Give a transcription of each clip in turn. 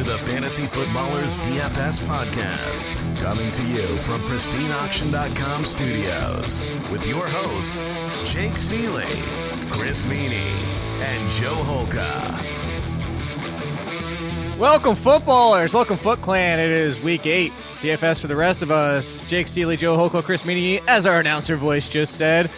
the Fantasy Footballers DFS Podcast, coming to you from pristineauction.com studios with your hosts, Jake Ciely, Chris Meaney, and Joe Holka. Welcome, footballers. Welcome, Foot Clan. It is week 8. DFS for the rest of us. Jake Ciely, Joe Holka, Chris Meaney, as our announcer voice just said.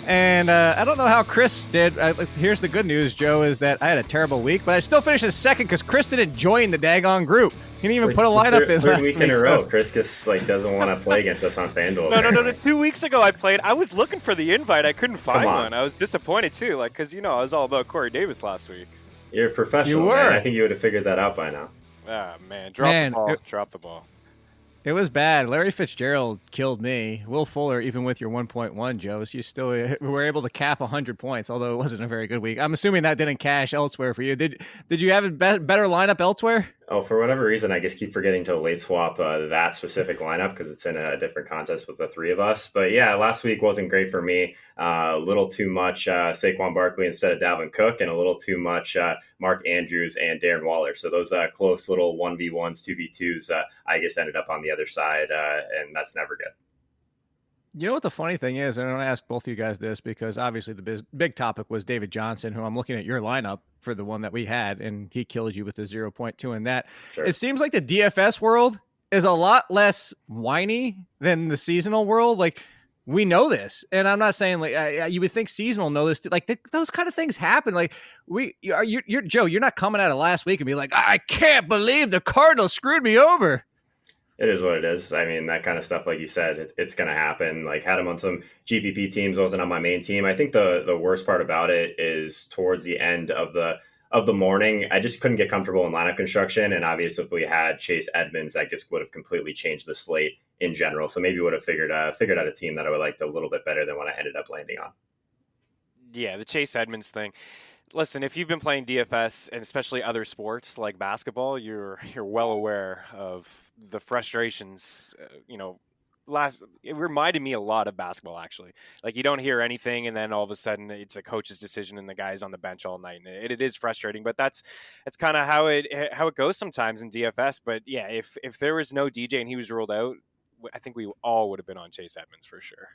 And I don't know how Chris did. Here's the good news, Joe, is that I had a terrible week, but I still finished as second because Chris didn't join the daggone group. He didn't even put a lineup in last week. Third week in a row. Chris just doesn't want to play against us on FanDuel. No. 2 weeks ago I played. I was looking for the invite. I couldn't find one. I was disappointed too, because I was all about Corey Davis last week. You're a professional, you were. Man. I think you would have figured that out by now. Ah, man. Drop the ball. It was bad. Larry Fitzgerald killed me. Will Fuller, even with your 1.1, Joe, so you still were able to cap 100 points, although it wasn't a very good week. I'm assuming that didn't cash elsewhere for you. Did you have a better lineup elsewhere? Oh, for whatever reason, I just keep forgetting to late swap that specific lineup because it's in a different contest with the three of us. But yeah, last week wasn't great for me. A little too much Saquon Barkley instead of Dalvin Cook, and a little too much Mark Andrews and Darren Waller. So those close little 1v1s, 2v2s, I just ended up on the other side, and that's never good. You know what the funny thing is, and I'm going to ask both of you guys this because obviously the big topic was David Johnson, who I'm looking at your lineup for the one that we had, and he killed you with the 0.2 in that. Sure. It seems like the DFS world is a lot less whiny than the seasonal world. We know this, and I'm not saying you would think seasonal know this too. Those kind of things happen. You're Joe, you're not coming out of last week and be like, I can't believe the Cardinals screwed me over. It is what it is. I mean, that kind of stuff, like you said, it's going to happen. Had him on some GPP teams, wasn't on my main team. I think the worst part about it is towards the end of the morning, I just couldn't get comfortable in lineup construction. And obviously, if we had Chase Edmonds, that just would have completely changed the slate in general. So maybe would have figured out a team that I would liked a little bit better than what I ended up landing on. Yeah, the Chase Edmonds thing. Listen, if you've been playing DFS and especially other sports like basketball, you're well aware of the frustrations. It reminded me a lot of basketball, actually. You don't hear anything, and then all of a sudden it's a coach's decision, and the guy's on the bench all night, and it is frustrating. But that's kind of how it goes sometimes in DFS. But yeah, if there was no DJ and he was ruled out, I think we all would have been on Chase Edmonds for sure.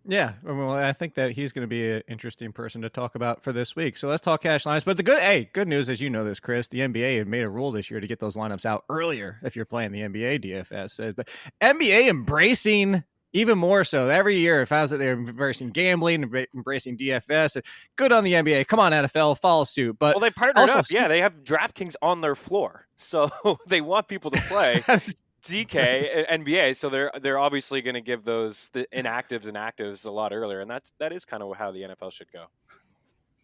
Yeah, well, I think that he's going to be an interesting person to talk about for this week. So let's talk cash lines. But the good news, as you know this, Chris, the NBA had made a rule this year to get those lineups out earlier if you're playing the NBA DFS. The NBA embracing even more so. Every year it finds that they're embracing gambling, embracing DFS. Good on the NBA. Come on, NFL, follow suit. But they partnered up. Yeah, they have DraftKings on their floor. So they want people to play. DK NBA, so they're obviously going to give the inactives and actives a lot earlier, and that is kind of how the NFL should go.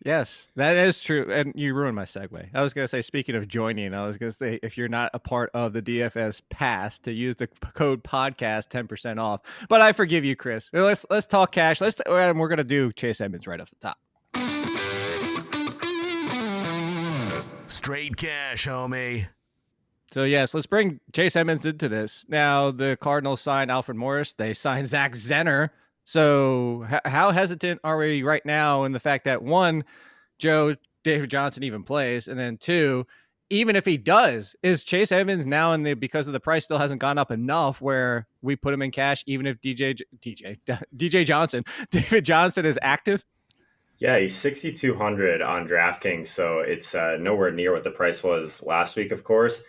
Yes, that is true, and you ruined my segue. I was going to say, speaking of joining, I was going to say if you're not a part of the DFS Pass, to use the code podcast 10% off. But I forgive you, Chris. Let's talk cash. We're going to do Chase Edmonds right off the top. Straight cash, homie. So, yes, let's bring Chase Edmonds into this. Now, the Cardinals signed Alfred Morris. They signed Zach Zenner. So, how hesitant are we right now in the fact that, one, David Johnson even plays, and then two, even if he does, is Chase Edmonds now because of the price still hasn't gone up enough where we put him in cash, even if David Johnson is active? Yeah, he's 6,200 on DraftKings, so it's nowhere near what the price was last week, of course.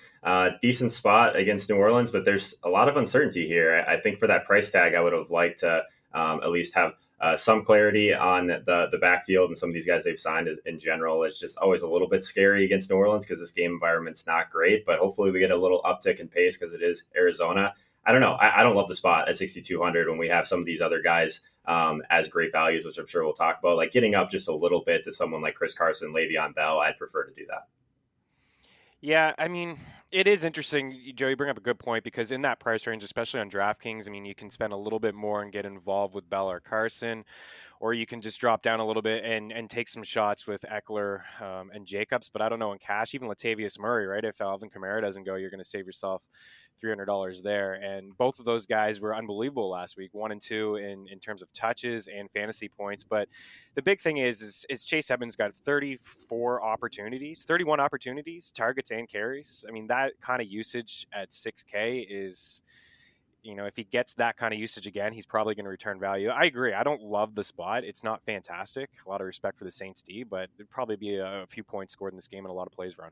Decent spot against New Orleans, but there's a lot of uncertainty here. I think for that price tag, I would have liked to at least have some clarity on the backfield and some of these guys they've signed in general. It's just always a little bit scary against New Orleans because this game environment's not great, but hopefully we get a little uptick in pace because it is Arizona. I don't know. I don't love the spot at 6,200 when we have some of these other guys as great values, which I'm sure we'll talk about. Getting up just a little bit to someone like Chris Carson, Le'Veon Bell, I'd prefer to do that. Yeah, I mean, it is interesting, Joe, you bring up a good point because in that price range, especially on DraftKings, I mean, you can spend a little bit more and get involved with Bell or Carson, or you can just drop down a little bit and take some shots with Eckler and Jacobs. But I don't know in cash, even Latavius Murray, right? If Alvin Kamara doesn't go, you're going to save yourself $300 there. And both of those guys were unbelievable last week, 1 and 2 in terms of touches and fantasy points. But the big thing is Chase Edmonds got 31 opportunities, targets and carries. I mean, that kind of usage at 6K is, if he gets that kind of usage again, he's probably going to return value. I agree. I don't love the spot. It's not fantastic. A lot of respect for the Saints D, but it'd probably be a few points scored in this game and a lot of plays run.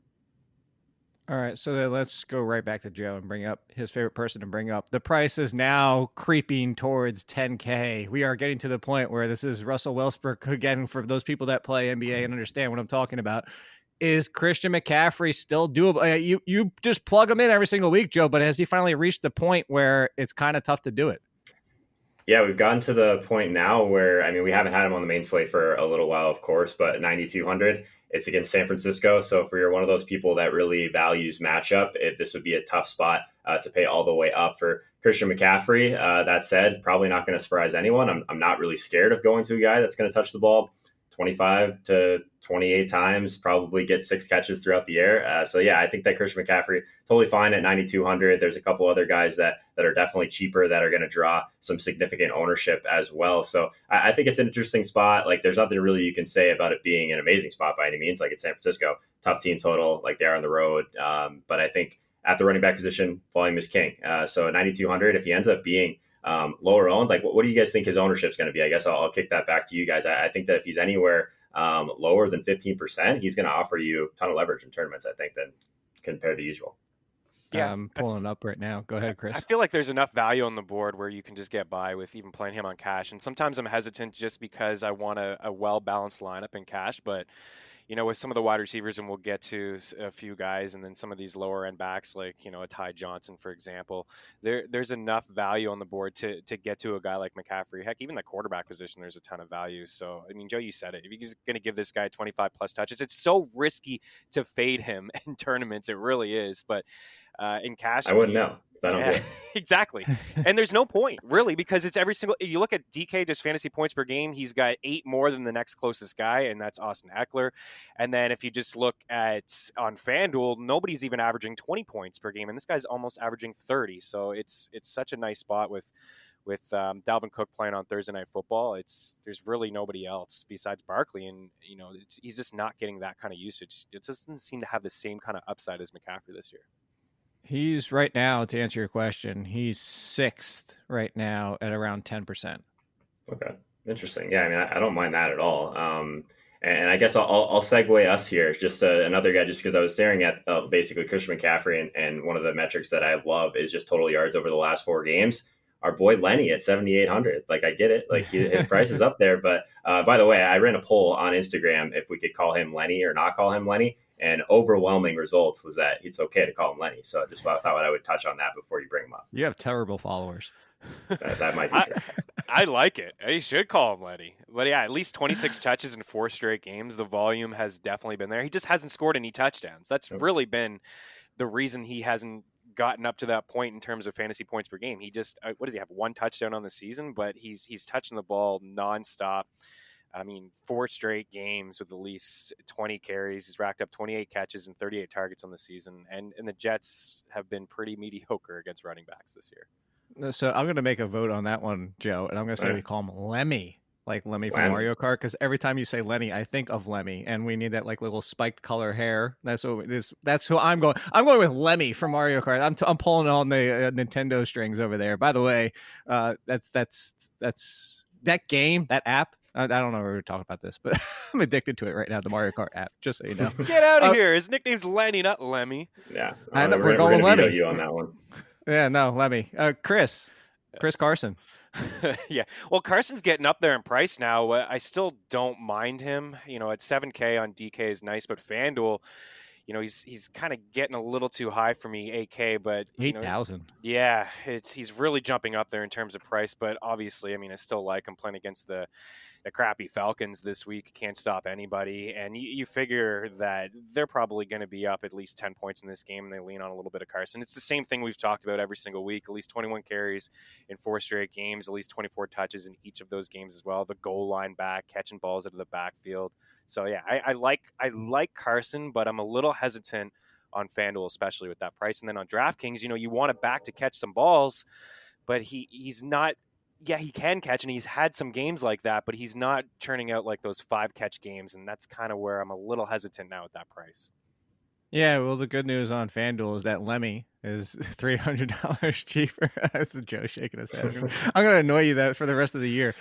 All right, so then let's go right back to Joe and bring up his favorite person to bring up. The price is now creeping towards 10K. We are getting to the point where this is Russell Westbrook again. For those people that play NBA and understand what I'm talking about, is Christian McCaffrey still doable? You just plug him in every single week, Joe, but has he finally reached the point where it's kind of tough to do it? Yeah, we've gotten to the point now where, we haven't had him on the main slate for a little while, of course, but 9,200. It's against San Francisco. So if you're one of those people that really values matchup, this would be a tough spot to pay all the way up for Christian McCaffrey. That said, probably not going to surprise anyone. I'm not really scared of going to a guy that's going to touch the ball 25 to 28 times, probably get 6 catches throughout the air. So yeah, I think that Christian McCaffrey totally fine at 9,200. There's a couple other guys that are definitely cheaper that are going to draw some significant ownership as well. So I think it's an interesting spot. Like, there's nothing really you can say about it being an amazing spot by any means. Like, it's San Francisco, tough team total, like they are on the road. But I think at the running back position, volume is king. So at 9,200, if he ends up being lower owned, like what do you guys think his ownership is going to be? I guess I'll kick that back to you guys. I think that if he's anywhere lower than 15%, he's going to offer you a ton of leverage in tournaments, I think, than compared to usual. Yeah, I'm pulling it up right now. Go ahead, Chris. I feel like there's enough value on the board where you can just get by with even playing him on cash. And sometimes I'm hesitant just because I want a well-balanced lineup in cash. But, with some of the wide receivers, and we'll get to a few guys, and then some of these lower-end backs, like, a Ty Johnson, for example, there's enough value on the board to get to a guy like McCaffrey. Heck, even the quarterback position, there's a ton of value. So, Joe, you said it. If he's going to give this guy 25-plus touches, it's so risky to fade him in tournaments. It really is. But in cash, I wouldn't know. I don't do it. Exactly. And there's no point, really, because it's every single – you look at DK, just fantasy points per game, he's got 8 more than the next closest guy, and that's Austin Eckler. And then if you just look at on FanDuel, nobody's even averaging 20 points per game, and this guy's almost averaging 30. So it's such a nice spot with Dalvin Cook playing on Thursday Night Football. There's really nobody else besides Barkley, and he's just not getting that kind of usage. It just doesn't seem to have the same kind of upside as McCaffrey this year. He's right now, to answer your question, he's 6th right now at around 10%. Okay, interesting. Yeah, I don't mind that at all. And I guess I'll segue us here. Just another guy, just because I was staring at basically Christian McCaffrey, and one of the metrics that I love is just total yards over the last 4 games. Our boy Lenny at 7,800. Like, I get it. Like, his price is up there. But by the way, I ran a poll on Instagram if we could call him Lenny or not call him Lenny. And overwhelming results was that it's okay to call him Lenny. So I just thought I would touch on that before you bring him up. You have terrible followers. That might be true. I like it. You should call him Lenny. But yeah, at least 26 touches in 4 straight games. The volume has definitely been there. He just hasn't scored any touchdowns. That's really been the reason he hasn't gotten up to that point in terms of fantasy points per game. He just, what does he have? 1 touchdown on the season, but he's touching the ball nonstop. 4 straight games with at least 20 carries. He's racked up 28 catches and 38 targets on the season. And the Jets have been pretty mediocre against running backs this year. So I'm going to make a vote on that one, Joe. And I'm going to say we call him Lemmy, like Lemmy from Mario Kart. Because every time you say Lenny, I think of Lemmy. And we need that like little spiked color hair. That's who I'm going. I'm going with Lemmy from Mario Kart. I'm pulling on the Nintendo strings over there. By the way, that's that game, that app. I don't know if we're talking about this, but I'm addicted to it right now, the Mario Kart app, just so you know. Get out of here. His nickname's Lenny, not Lemmy. Yeah. I know, we're going Lemmy. You on that one. Yeah, no, Lemmy. Chris Carson. Yeah. Well, Carson's getting up there in price now. I still don't mind him. At 7K on DK is nice, but FanDuel, he's kind of getting a little too high for me, AK, but 8,000. Yeah, he's really jumping up there in terms of price, but obviously, I still like him playing against the crappy Falcons this week. Can't stop anybody, and you figure that they're probably going to be up at least 10 points in this game, and they lean on a little bit of Carson. It's the same thing we've talked about every single week. At least 21 carries in 4 straight games, at least 24 touches in each of those games as well. The goal line back, catching balls out of the backfield. So yeah, I like Carson, but I'm a little hesitant on FanDuel, especially with that price. And then on DraftKings, you want a back to catch some balls, but he's not. Yeah, he can catch, and he's had some games like that, but he's not turning out like those 5-catch games, and that's kind of where I'm a little hesitant now at that price. Yeah, well, the good news on FanDuel is that Lemmy is $300 cheaper. That's Joe shaking his head. I'm going to annoy you that for the rest of the year.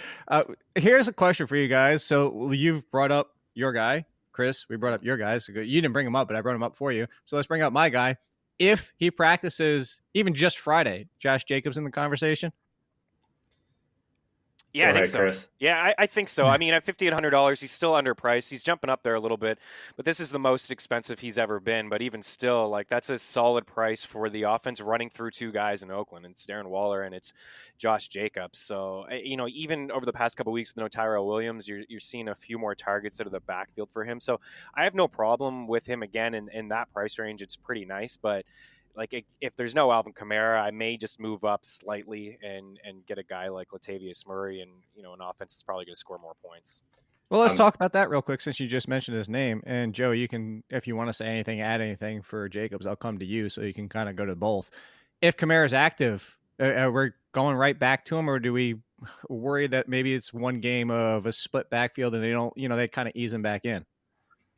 Here's a question for you guys. So you've brought up your guy, Chris. We brought up your guys. You didn't bring him up, but I brought him up for you. So let's bring up my guy. If he practices even just Friday, Josh Jacobs in the conversation? Yeah, I think so. Chris. Yeah, I think so. At $5,800, he's still underpriced. He's jumping up there a little bit, but this is the most expensive he's ever been. But even still, that's a solid price for the offense running through 2 guys in Oakland. It's Darren Waller and it's Josh Jacobs. So, even over the past couple of weeks with no Tyrell Williams, you're seeing a few more targets out of the backfield for him. So I have no problem with him again in that price range. It's pretty nice, but if there's no Alvin Kamara, I may just move up slightly and get a guy like Latavius Murray and, an offense that's probably going to score more points. Well, let's talk about that real quick since you just mentioned his name. And Joe, you can, if you want to say anything, add anything for Jacobs, I'll come to you so you can kind of go to both. If Kamara's active, we're going right back to him, or do we worry that maybe it's one game of a split backfield and they don't, they kind of ease him back in?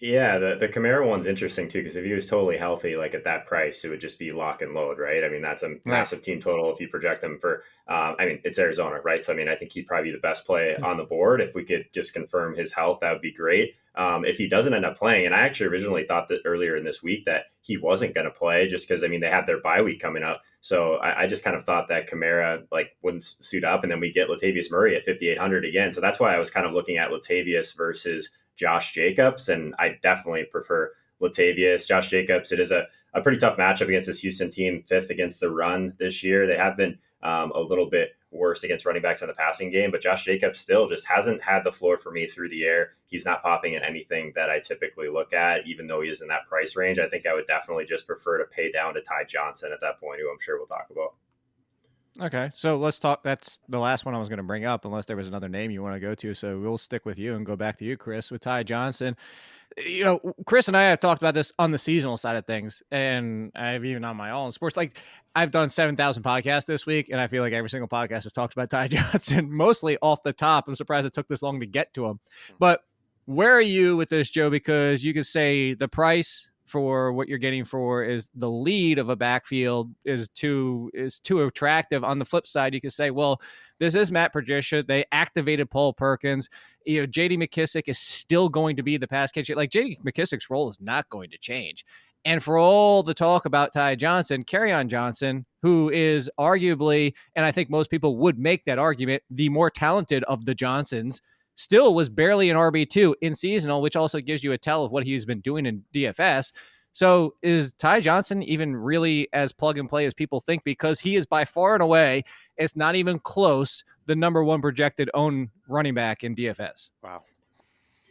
Yeah, the Kamara one's interesting too, because if he was totally healthy, at that price, it would just be lock and load, right? That's a massive team total if you project him for, it's Arizona, right? So, I think he'd probably be the best play on the board. If we could just confirm his health, that would be great. If he doesn't end up playing, and I actually originally thought that earlier in this week that he wasn't going to play just because, they have their bye week coming up. So I just kind of thought that Kamara wouldn't suit up, and then we get Latavius Murray at 5,800 again. So that's why I was kind of looking at Latavius versus Josh Jacobs, and I definitely prefer Latavius. Josh Jacobs, it is a pretty tough matchup against this Houston team, 5th against the run this year. They have been a little bit worse against running backs in the passing game, but Josh Jacobs still just hasn't had the floor for me through the air. He's not popping in anything that I typically look at, even though he is in that price range. I think I would definitely just prefer to pay down to Ty Johnson at that point, who I'm sure we'll talk about. Okay, so let's talk. That's the last one I was going to bring up, unless there was another name you want to go to. So we'll stick with you and go back to you, Chris, with Ty Johnson. Chris and I have talked about this on the seasonal side of things, and I've even on my own sports. I've done 7,000 podcasts this week, and I feel like every single podcast has talked about Ty Johnson, mostly off the top. I'm surprised it took this long to get to him. But where are you with this, Joe? Because you could say the price for what you're getting for is the lead of a backfield is too attractive. On the flip side, you could say, well, this is Matt Patricia. They activated Paul Perkins. J.D. McKissic is still going to be the pass catcher. J.D. McKissic's role is not going to change. And for all the talk about Ty Johnson, Kerryon Johnson, who is arguably, and I think most people would make that argument, the more talented of the Johnsons, still was barely an RB2 in seasonal, which also gives you a tell of what he's been doing in DFS. So is Ty Johnson even really as plug and play as people think? Because he is by far and away, it's not even close, the number 1 projected own running back in DFS. Wow.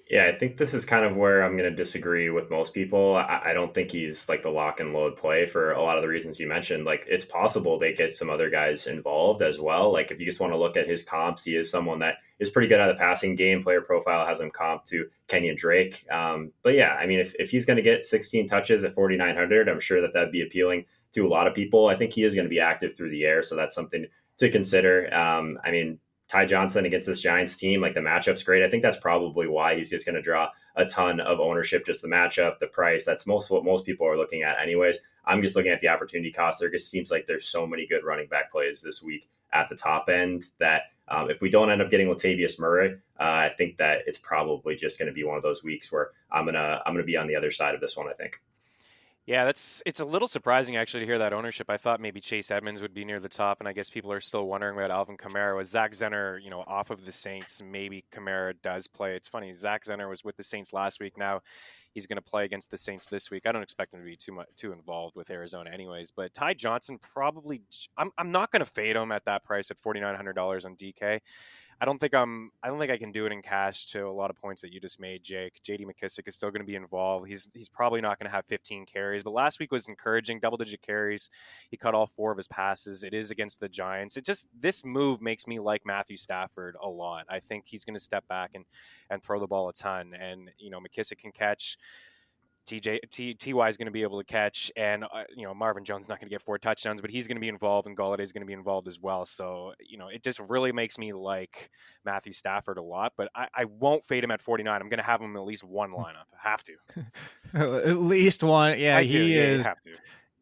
Yeah, I think this is kind of where I'm going to disagree with most people. I don't think he's the lock and load play for a lot of the reasons you mentioned. It's possible they get some other guys involved as well. If you just want to look at his comps, he is someone that is pretty good at the passing game. Player profile has him comped to Kenyon Drake. But yeah, if he's going to get 16 touches at 4,900, I'm sure that'd be appealing to a lot of people. I think he is going to be active through the air, so that's something to consider. Ty Johnson against this Giants team, the matchup's great. I think that's probably why he's just going to draw a ton of ownership, just the matchup, the price. That's what most people are looking at anyways. I'm just looking at the opportunity cost. There just seems like there's so many good running back plays this week at the top end that if we don't end up getting Latavius Murray, I think that it's probably just going to be one of those weeks where I'm gonna be on the other side of this one, I think. Yeah, it's a little surprising actually to hear that ownership. I thought maybe Chase Edmonds would be near the top, and I guess people are still wondering about Alvin Kamara. With Zach Zenner, off of the Saints, maybe Kamara does play. It's funny, Zach Zenner was with the Saints last week. Now he's going to play against the Saints this week. I don't expect him to be too involved with Arizona anyways, but Ty Johnson probably, I'm not going to fade him at that price at $4,900 on DK. I don't think I can do it in cash to a lot of points that you just made, Jake. JD McKissic is still going to be involved. He's probably not going to have 15 carries, but last week was encouraging, double-digit carries. He caught all 4 of his passes. It is against the Giants. This move makes me like Matthew Stafford a lot. I think he's going to step back and throw the ball a ton. And, McKissic can catch. Ty is going to be able to catch, and Marvin Jones is not going to get 4 touchdowns, but he's going to be involved, and Golladay is going to be involved as well. So it just really makes me like Matthew Stafford a lot. But I won't fade him at 49. I'm going to have him in at least one lineup. I have to. At least one. Yeah, he is. You have to.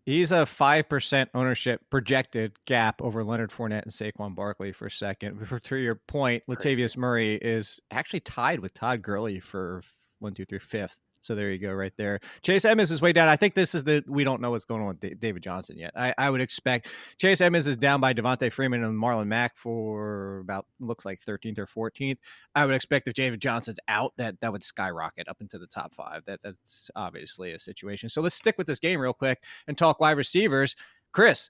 He's a 5% ownership projected gap over Leonard Fournette and Saquon Barkley for second. To your point, Latavius Murray is actually tied with Todd Gurley for 5th. So there you go, right there. Chase Edmonds is way down. I think this is we don't know what's going on with David Johnson yet. I would expect Chase Edmonds is down by Devontae Freeman and Marlon Mack for about, looks like 13th or 14th. I would expect if David Johnson's out, that would skyrocket up into the top 5. That's obviously a situation. So let's stick with this game real quick and talk wide receivers. Chris,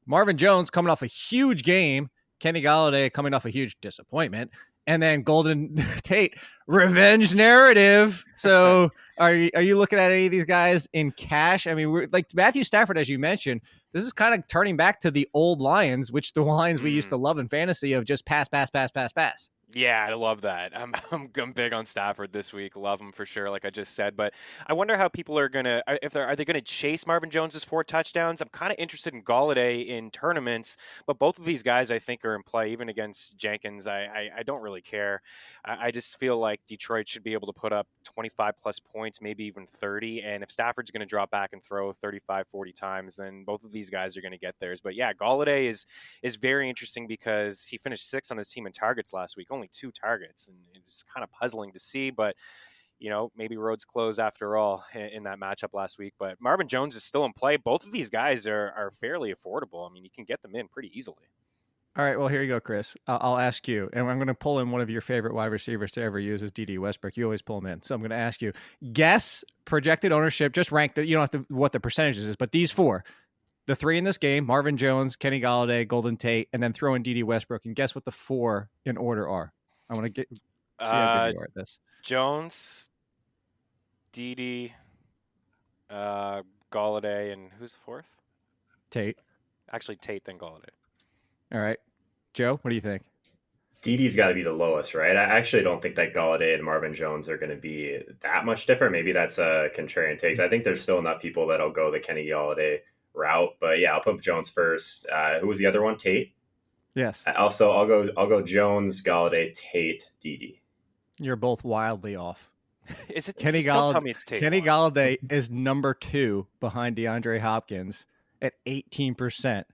Marvin Jones coming off a huge game. Kenny Golladay coming off a huge disappointment. And then Golden Tate, revenge narrative. So are you looking at any of these guys in cash? I mean, we're like Matthew Stafford, as you mentioned, this is kind of turning back to the old Lions, which the Lions we used to love in fantasy of just pass. Yeah, I love that. I'm big on Stafford this week. Love him for sure, like I just said. But I wonder how people are gonna are they gonna chase Marvin Jones's 4 touchdowns? I'm kind of interested in Golladay in tournaments, but both of these guys I think are in play. Even against Jenkins, I don't really care. I just feel like Detroit should be able to put up 25 plus points, maybe even 30. And if Stafford's going to drop back and throw 35, 40 times, then both of these guys are going to get theirs. But yeah, Golladay is very interesting because he finished 6th on his team in targets last week. Only 2 targets, and it's kind of puzzling to see, but maybe roads close after all in that matchup last week. But Marvin Jones is still in play. Both of these guys are fairly affordable. I mean, you can get them in pretty easily. All right, well, here you go, Chris. I'll ask you, and I'm going to pull in one of your favorite wide receivers to ever use is D.D. Westbrook. You always pull him in. So I'm going to ask you, guess projected ownership, just rank you don't have to what the percentages is, but these 4, the 3 in this game, Marvin Jones, Kenny Golladay, Golden Tate, and then throw in D.D. Westbrook, and guess what the 4 in order are. I want to see how good you are at this. Jones, D.D., Golladay, and who's the 4th? Tate. Actually, Tate, then Golladay. All right. Joe, what do you think? DD's got to be the lowest, right? I actually don't think that Golladay and Marvin Jones are going to be that much different. Maybe that's a contrarian take. I think there's still enough people that'll go the Kenny Golladay route. But yeah, I'll put Jones first. Who was the other one? Tate? Yes. Also, I'll go Jones, Golladay, Tate, DD. You're both wildly off. Is it Kenny Golladay? Don't tell me it's Tate. Kenny Golladay is number 2 behind DeAndre Hopkins at 18%.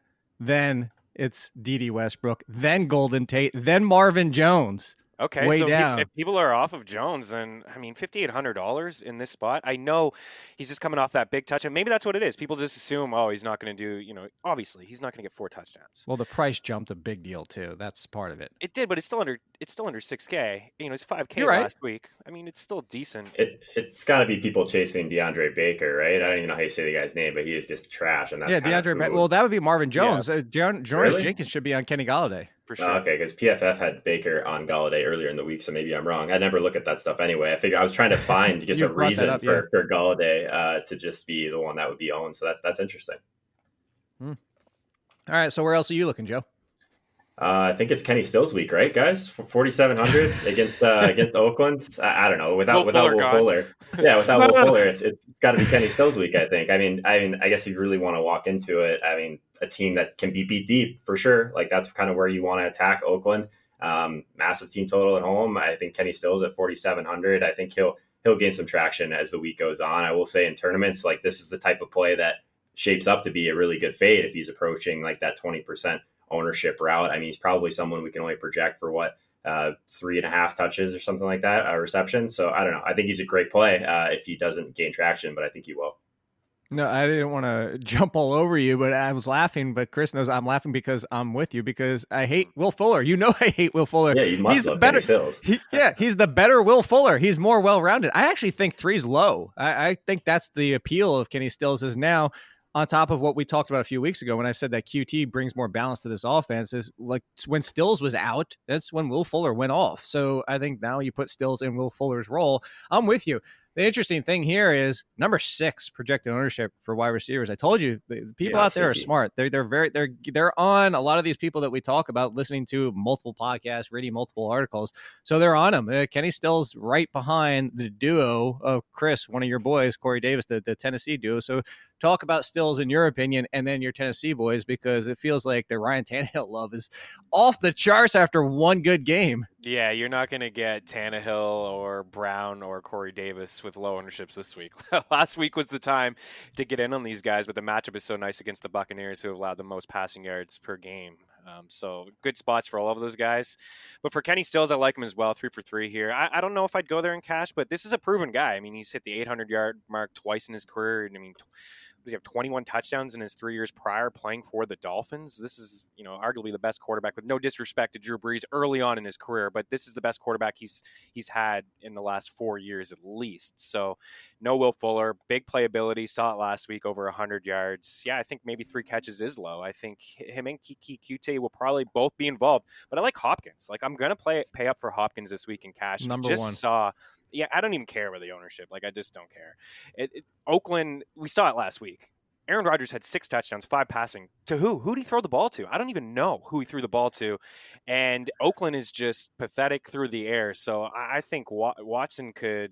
Then it's D.D. Westbrook, then Golden Tate, then Marvin Jones. Okay, way so down. If people are off of Jones, then, I mean, $5,800 in this spot. I know he's just coming off that big touch, and maybe that's what it is. People just assume, he's not going to do, obviously, he's not going to get 4 touchdowns. Well, the price jumped a big deal, too. That's part of it. It did, but it's still under $6K. It's $5K last week. I mean, it's still decent. It's got to be people chasing DeAndre Baker, right? I don't even know how you say the guy's name, but he is just trash. And that's DeAndre Baker. Well, that would be Marvin Jones. Yeah. Jonas Really? Jenkins should be on Kenny Golladay. For sure. Okay, because PFF had Baker on Golladay earlier in the week, so maybe I'm wrong. I never look at that stuff anyway. I was trying to find just a reason for Golladay to just be the one that would be owned. So that's interesting. All right, so where else are you looking, Joe? I think it's Kenny Stills week, right, guys? 4,700 against Oakland. I don't know without Will Fuller. Yeah, without Will Fuller, it's got to be Kenny Stills week. I think. I mean, I guess if you really want to walk into it, I mean, a team that can be beat deep for sure. Like that's kind of where you want to attack Oakland. Massive team total at home. I think Kenny Stills at 4,700. I think he'll gain some traction as the week goes on. I will say in tournaments, like this is the type of play that shapes up to be a really good fade if he's approaching like that 20% ownership route. I mean, he's probably someone we can only project for 3.5 touches or something like that, reception. So I don't know. I think he's a great play if he doesn't gain traction, but I think he will. No, I didn't want to jump all over you, but I was laughing. But Chris knows I'm laughing because I'm with you because I hate Will Fuller. You know I hate Will Fuller. Yeah, you must he's love better. Stills. He's the better Will Fuller. He's more well-rounded. I actually think 3's low. I think that's the appeal of Kenny Stills is now on top of what we talked about a few weeks ago when I said that QT brings more balance to this offense. Is like when Stills was out, that's when Will Fuller went off. So I think now you put Stills in Will Fuller's role. I'm with you. The interesting thing here is number 6 projected ownership for wide receivers. I told you the people out there are smart. They're on a lot of these people that we talk about, listening to multiple podcasts, reading multiple articles. So they're on them. Kenny Stills right behind the duo of Chris, one of your boys, Corey Davis, the Tennessee duo. So talk about Stills in your opinion, and then your Tennessee boys, because it feels like the Ryan Tannehill love is off the charts after one good game. Yeah, you're not going to get Tannehill or Brown or Corey Davis with low ownerships this week. Last week was the time to get in on these guys, but the matchup is so nice against the Buccaneers, who have allowed the most passing yards per game. So good spots for all of those guys. But for Kenny Stills, I like him as well, 3 for 3 here. I don't know if I'd go there in cash, but this is a proven guy. I mean, he's hit the 800-yard mark twice in his career. I mean, does he have 21 touchdowns in his 3 years prior playing for the Dolphins? This is, arguably the best quarterback, with no disrespect to Drew Brees early on in his career, but this is the best quarterback he's had in the last 4 years at least. So no Will Fuller, big playability, saw it last week, over 100 yards. Yeah, I think maybe 3 catches is low. I think him and Kiki Qt will probably both be involved, but I like Hopkins. Like, I'm going to pay up for Hopkins this week in cash. Number just 1. I don't even care about the ownership. Like, I just don't care. Oakland, we saw it last week. Aaron Rodgers had 6 touchdowns, 5 passing. To who? Who did he throw the ball to? I don't even know who he threw the ball to. And Oakland is just pathetic through the air. So I think Watson could,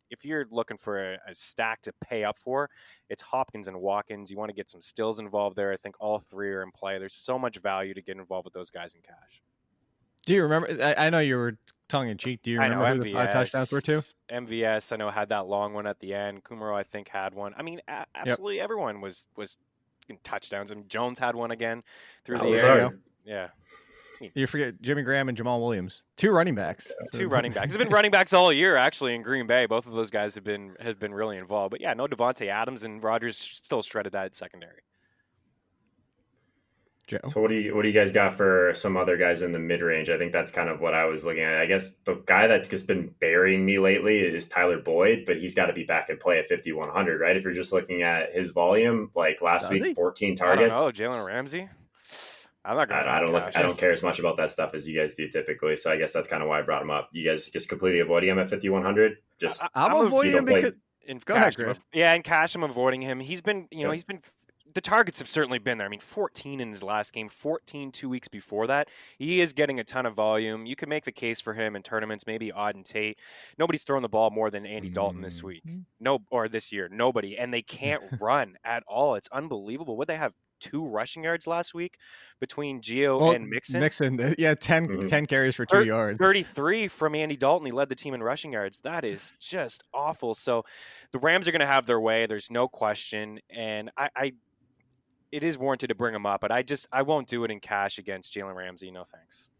if you're looking for a stack to pay up for, it's Hopkins and Watkins. You want to get some Stills involved there. I think all 3 are in play. There's so much value to get involved with those guys in cash. Do you remember? I know you were tongue-in-cheek. Do you remember who the 5 touchdowns were to? MVS, I know, had that long one at the end. Kumaro, I think, had one. I mean, absolutely everyone was in touchdowns. And Jones had one again through the air. Yeah. You forget Jimmy Graham and Jamal Williams. 2 running backs. 2 running backs. There's been running backs all year, actually, in Green Bay. Both of those guys have been really involved. But, yeah, no Devontae Adams, and Rodgers still shredded that secondary. Joe. So what do you guys got for some other guys in the mid range? I think that's kind of what I was looking at. I guess the guy that's just been burying me lately is Tyler Boyd, but he's got to be back in play at 5,100, right? If you're just looking at his volume, like last week, 14 targets. I don't know, Jalen Ramsey. I'm not going. I don't care as much about that stuff as you guys do typically. So I guess that's kind of why I brought him up. You guys just completely avoiding him at 5,100. Just I'm avoiding him because go ahead, Chris. Yeah, in cash, I'm avoiding him. He's been, he's been. The targets have certainly been there. I mean, 14 in his last game, 14 2 weeks before that. He is getting a ton of volume. You can make the case for him in tournaments, maybe Auden Tate. Nobody's thrown the ball more than Andy Dalton this week. Or this year. Nobody. And they can't run at all. It's unbelievable. Would they have 2 rushing yards last week between Gio and Mixon? 10 carries for 2 yards. 33 from Andy Dalton. He led the team in rushing yards. That is just awful. So the Rams are going to have their way. There's no question. And it is warranted to bring him up, but I won't do it in cash against Jalen Ramsey. No thanks.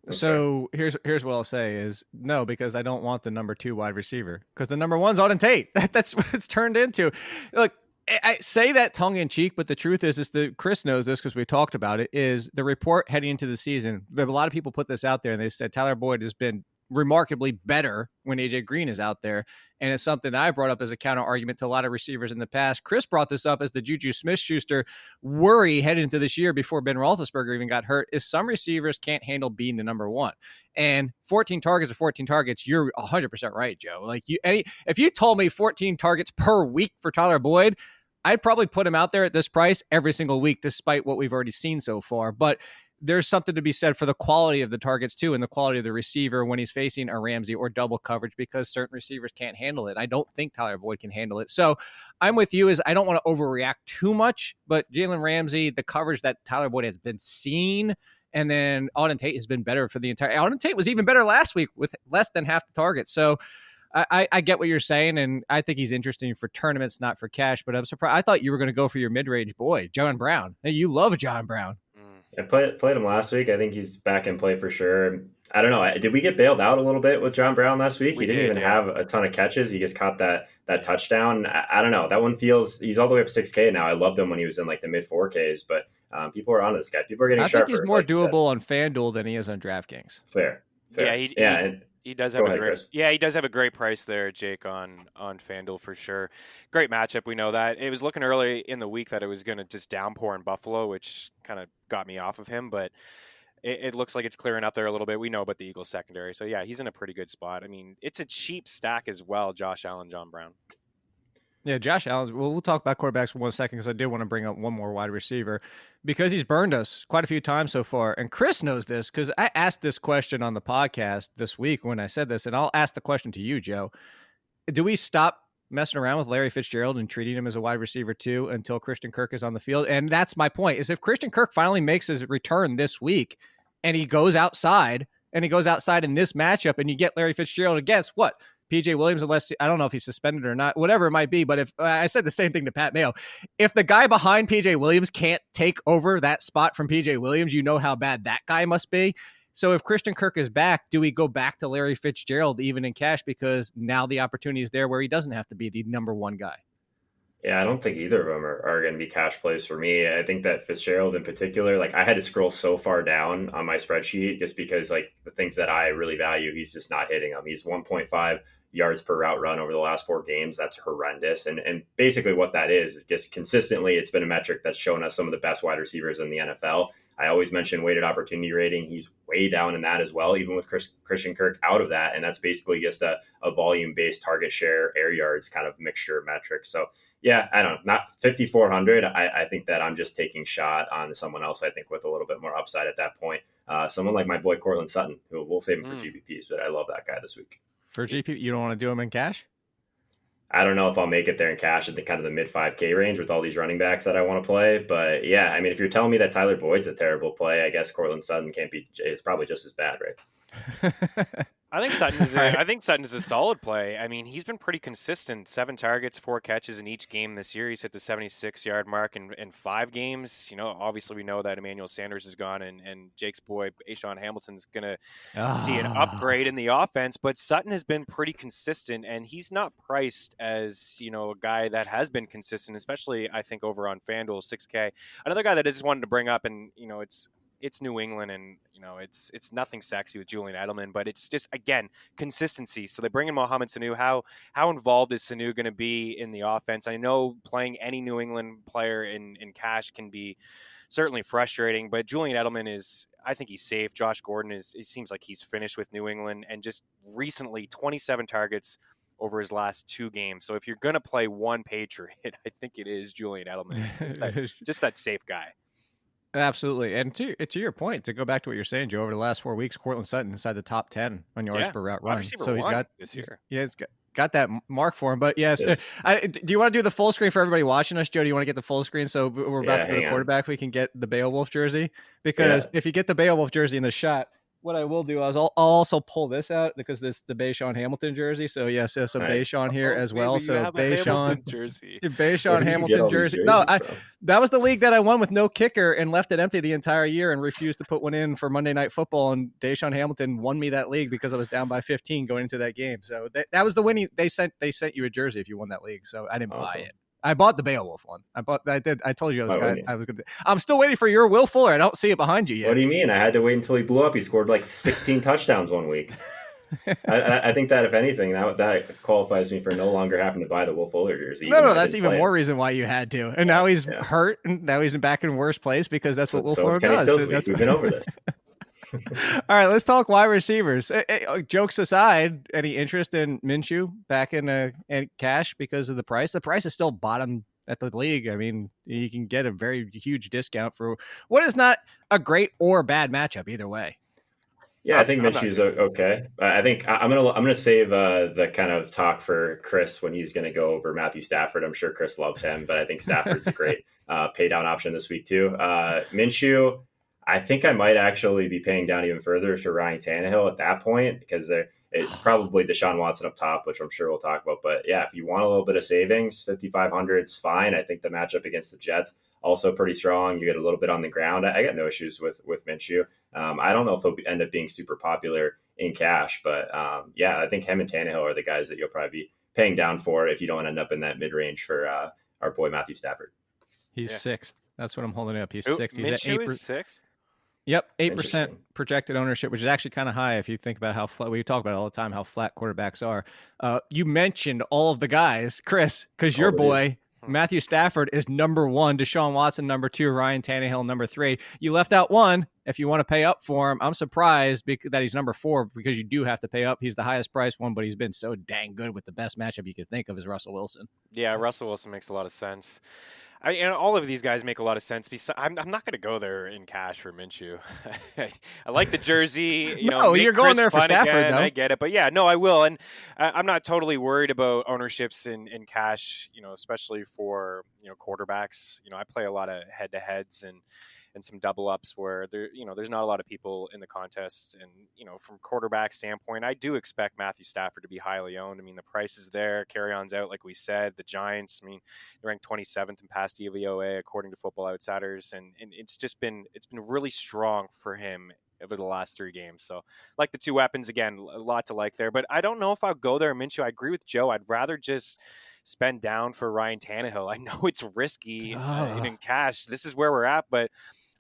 Okay. So here's what I'll say is no, because I don't want the number 2 wide receiver, because the number 1's Auden Tate. That's what it's turned into. Look, I say that tongue in cheek, but the truth is Chris knows this because we talked about it, is the report heading into the season. A lot of people put this out there and they said Tyler Boyd has been remarkably better when AJ Green is out there. And it's something that I brought up as a counter argument to a lot of receivers in the past. Chris brought this up as the Juju Smith-Schuster worry heading into this year before Ben Roethlisberger even got hurt, is some receivers can't handle being the number 1. And 14 targets are 14 targets. You're 100% right, Joe. Like if you told me 14 targets per week for Tyler Boyd, I'd probably put him out there at this price every single week, despite what we've already seen so far. But there's something to be said for the quality of the targets too, and the quality of the receiver when he's facing a Ramsey or double coverage, because certain receivers can't handle it. I don't think Tyler Boyd can handle it. So I'm with you, is I don't want to overreact too much, but Jalen Ramsey, the coverage that Tyler Boyd has been seeing, and then Auden Tate has been better for the entire. Auden Tate was even better last week with less than half the targets. So I get what you're saying, and I think he's interesting for tournaments, not for cash, but I'm surprised. I thought you were going to go for your mid-range boy, John Brown. Hey, you love John Brown. I played him last week. I think he's back in play for sure. I don't know. Did we get bailed out a little bit with John Brown last week? He didn't even have a ton of catches. He just caught that that touchdown. I don't know. That one feels, he's all the way up 6K now. I loved him when he was in like the mid 4Ks, but people are onto this guy. People are getting sharper. I think he's more doable on FanDuel than he is on DraftKings. Fair. Yeah, he does have he does have a great price there, Jake, on FanDuel for sure. Great matchup. We know that. It was looking early in the week that it was going to just downpour in Buffalo, which kind of got me off of him, but it looks like it's clearing up there a little bit. We know about the Eagles secondary. So yeah, he's in a pretty good spot. I mean, it's a cheap stack as well. Josh Allen, John Brown. Yeah, Josh Allen. Well, we'll talk about quarterbacks for 1 second because I did want to bring up one more wide receiver because he's burned us quite a few times so far. And Chris knows this because I asked this question on the podcast this week when I said this, and I'll ask the question to you, Joe. Do we stop messing around with Larry Fitzgerald and treating him as a wide receiver too until Christian Kirk is on the field? And that's my point, is if Christian Kirk finally makes his return this week and he goes outside in this matchup and you get Larry Fitzgerald against what? PJ Williams, unless I don't know if he's suspended or not, whatever it might be. But if I said the same thing to Pat Mayo, if the guy behind PJ Williams can't take over that spot from PJ Williams, you know how bad that guy must be. So if Christian Kirk is back, do we go back to Larry Fitzgerald even in cash? Because now the opportunity is there where he doesn't have to be the number one guy. Yeah, I don't think either of them are going to be cash plays for me. I think that Fitzgerald in particular, like I had to scroll so far down on my spreadsheet just because like the things that I really value, he's just not hitting them. He's 1.5 yards per route run over the last 4 games. That's horrendous. And basically what that is just consistently, it's been a metric that's shown us some of the best wide receivers in the NFL. I always mention weighted opportunity rating. He's way down in that as well, even with Christian Kirk out of that. And that's basically just a volume-based target share, air yards kind of mixture metric. So yeah, I don't know, not 5,400. I think that I'm just taking shot on someone else, I think, with a little bit more upside at that point. Someone like my boy Cortland Sutton, who we'll save him for GPPs, but I love that guy this week. For GP, you don't want to do him in cash? I don't know if I'll make it there in cash at the kind of the mid 5K range with all these running backs that I want to play. But yeah, I mean, if you're telling me that Tyler Boyd's a terrible play, I guess Cortland Sutton it's probably just as bad, right? I think Sutton's a solid play. I mean, he's been pretty consistent. 7 targets, 4 catches in each game this year. He's hit the 76-yard mark in 5 games. You know, obviously we know that Emmanuel Sanders is gone and Jake's boy, Ashawn Hamilton's going to see an upgrade in the offense. But Sutton has been pretty consistent, and he's not priced as, you know, a guy that has been consistent, especially, I think, over on FanDuel, 6K. Another guy that I just wanted to bring up, and, you know, it's New England, and you know it's nothing sexy with Julian Edelman, but it's just again consistency. So they bring in Mohamed Sanu. How involved is Sanu going to be in the offense? I know playing any New England player in cash can be certainly frustrating, but Julian Edelman I think he's safe. Josh Gordon it seems like he's finished with New England, and just recently 27 targets over his last 2 games. So if you're going to play one Patriot, I think it is Julian Edelman. just that safe guy. Absolutely. And to your point, to go back to what you're saying, Joe, over the last 4 weeks, Cortland Sutton inside the top 10 on yards per route run. So he's got this year. He's got that mark for him. But yes, do you want to do the full screen for everybody watching us, Joe? Do you want to get the full screen so we're about to go to quarterback? We can get the Beowulf jersey, because if you get the Beowulf jersey in the shot, what I will do is I'll also pull this out because this the Bayshawn Hamilton jersey. So yes, some Bayshawn here as well. So Bayshawn jersey, Bayshawn Hamilton jersey. No, that was the league that I won with no kicker and left it empty the entire year and refused to put one in for Monday Night Football. And Bayshawn Hamilton won me that league because I was down by 15 going into that game. So that was the winning. They sent you a jersey if you won that league. So I didn't buy it. I bought the Beowulf one. I told you I was good. I'm still waiting for your Will Fuller. I don't see it behind you yet. What do you mean? I had to wait until he blew up. He scored like 16 touchdowns one week. I think that if anything, that qualifies me for no longer having to buy the Will Fuller jersey. No, that's even more reason why you had to. And now he's hurt, and now he's back in worse place because that's what Will Fuller does. We've been over this. All right, let's talk wide receivers. Jokes aside, any interest in Minshew back in cash because of the price? The price is still bottom at the league. I mean, you can get a very huge discount for what is not a great or bad matchup either way. Yeah, I think Minshew's okay. I think I'm gonna save the kind of talk for Chris when he's gonna go over Matthew Stafford. I'm sure Chris loves him, but I think Stafford's a great pay down option this week too. Minshew, I think I might actually be paying down even further to Ryan Tannehill at that point because it's probably Deshaun Watson up top, which I'm sure we'll talk about. But yeah, if you want a little bit of savings, 5,500 is fine. I think the matchup against the Jets also pretty strong. You get a little bit on the ground. I got no issues with Minshew. I don't know if he'll end up being super popular in cash, but yeah, I think him and Tannehill are the guys that you'll probably paying down for if you don't end up in that mid range for our boy Matthew Stafford. He's sixth. That's what I'm holding up. He's sixth. He's Minshew at 8%. is sixth. Yep, 8% projected ownership, which is actually kind of high if you think about how flat, we talk about it all the time, how flat quarterbacks are. You mentioned all of the guys, Chris, because your boy Matthew Stafford is number 1, Deshaun Watson number 2, Ryan Tannehill number 3. You left out one. If you want to pay up for him, I'm surprised that he's number 4 because you do have to pay up. He's the highest priced one, but he's been so dang good with the best matchup you could think of is Russell Wilson. Yeah, Russell Wilson makes a lot of sense. And all of these guys make a lot of sense. I'm not going to go there in cash for Minshew. I like the jersey. You're going there for Stafford, though. I get it. But yeah, no, I will. And I'm not totally worried about ownerships in cash, especially for, quarterbacks. I play a lot of head-to-heads and some double ups where there's not a lot of people in the contest. And, from quarterback standpoint, I do expect Matthew Stafford to be highly owned. I mean, the price is there. Carry-on's out, like we said. The Giants, they're ranked 27th in past DVOA according to Football Outsiders. And it's been really strong for him over the last 3 games. So like the 2 weapons, again, a lot to like there. But I don't know if I'll go there, Minshew. I agree with Joe. I'd rather just spend down for Ryan Tannehill. I know it's risky in cash. This is where we're at, but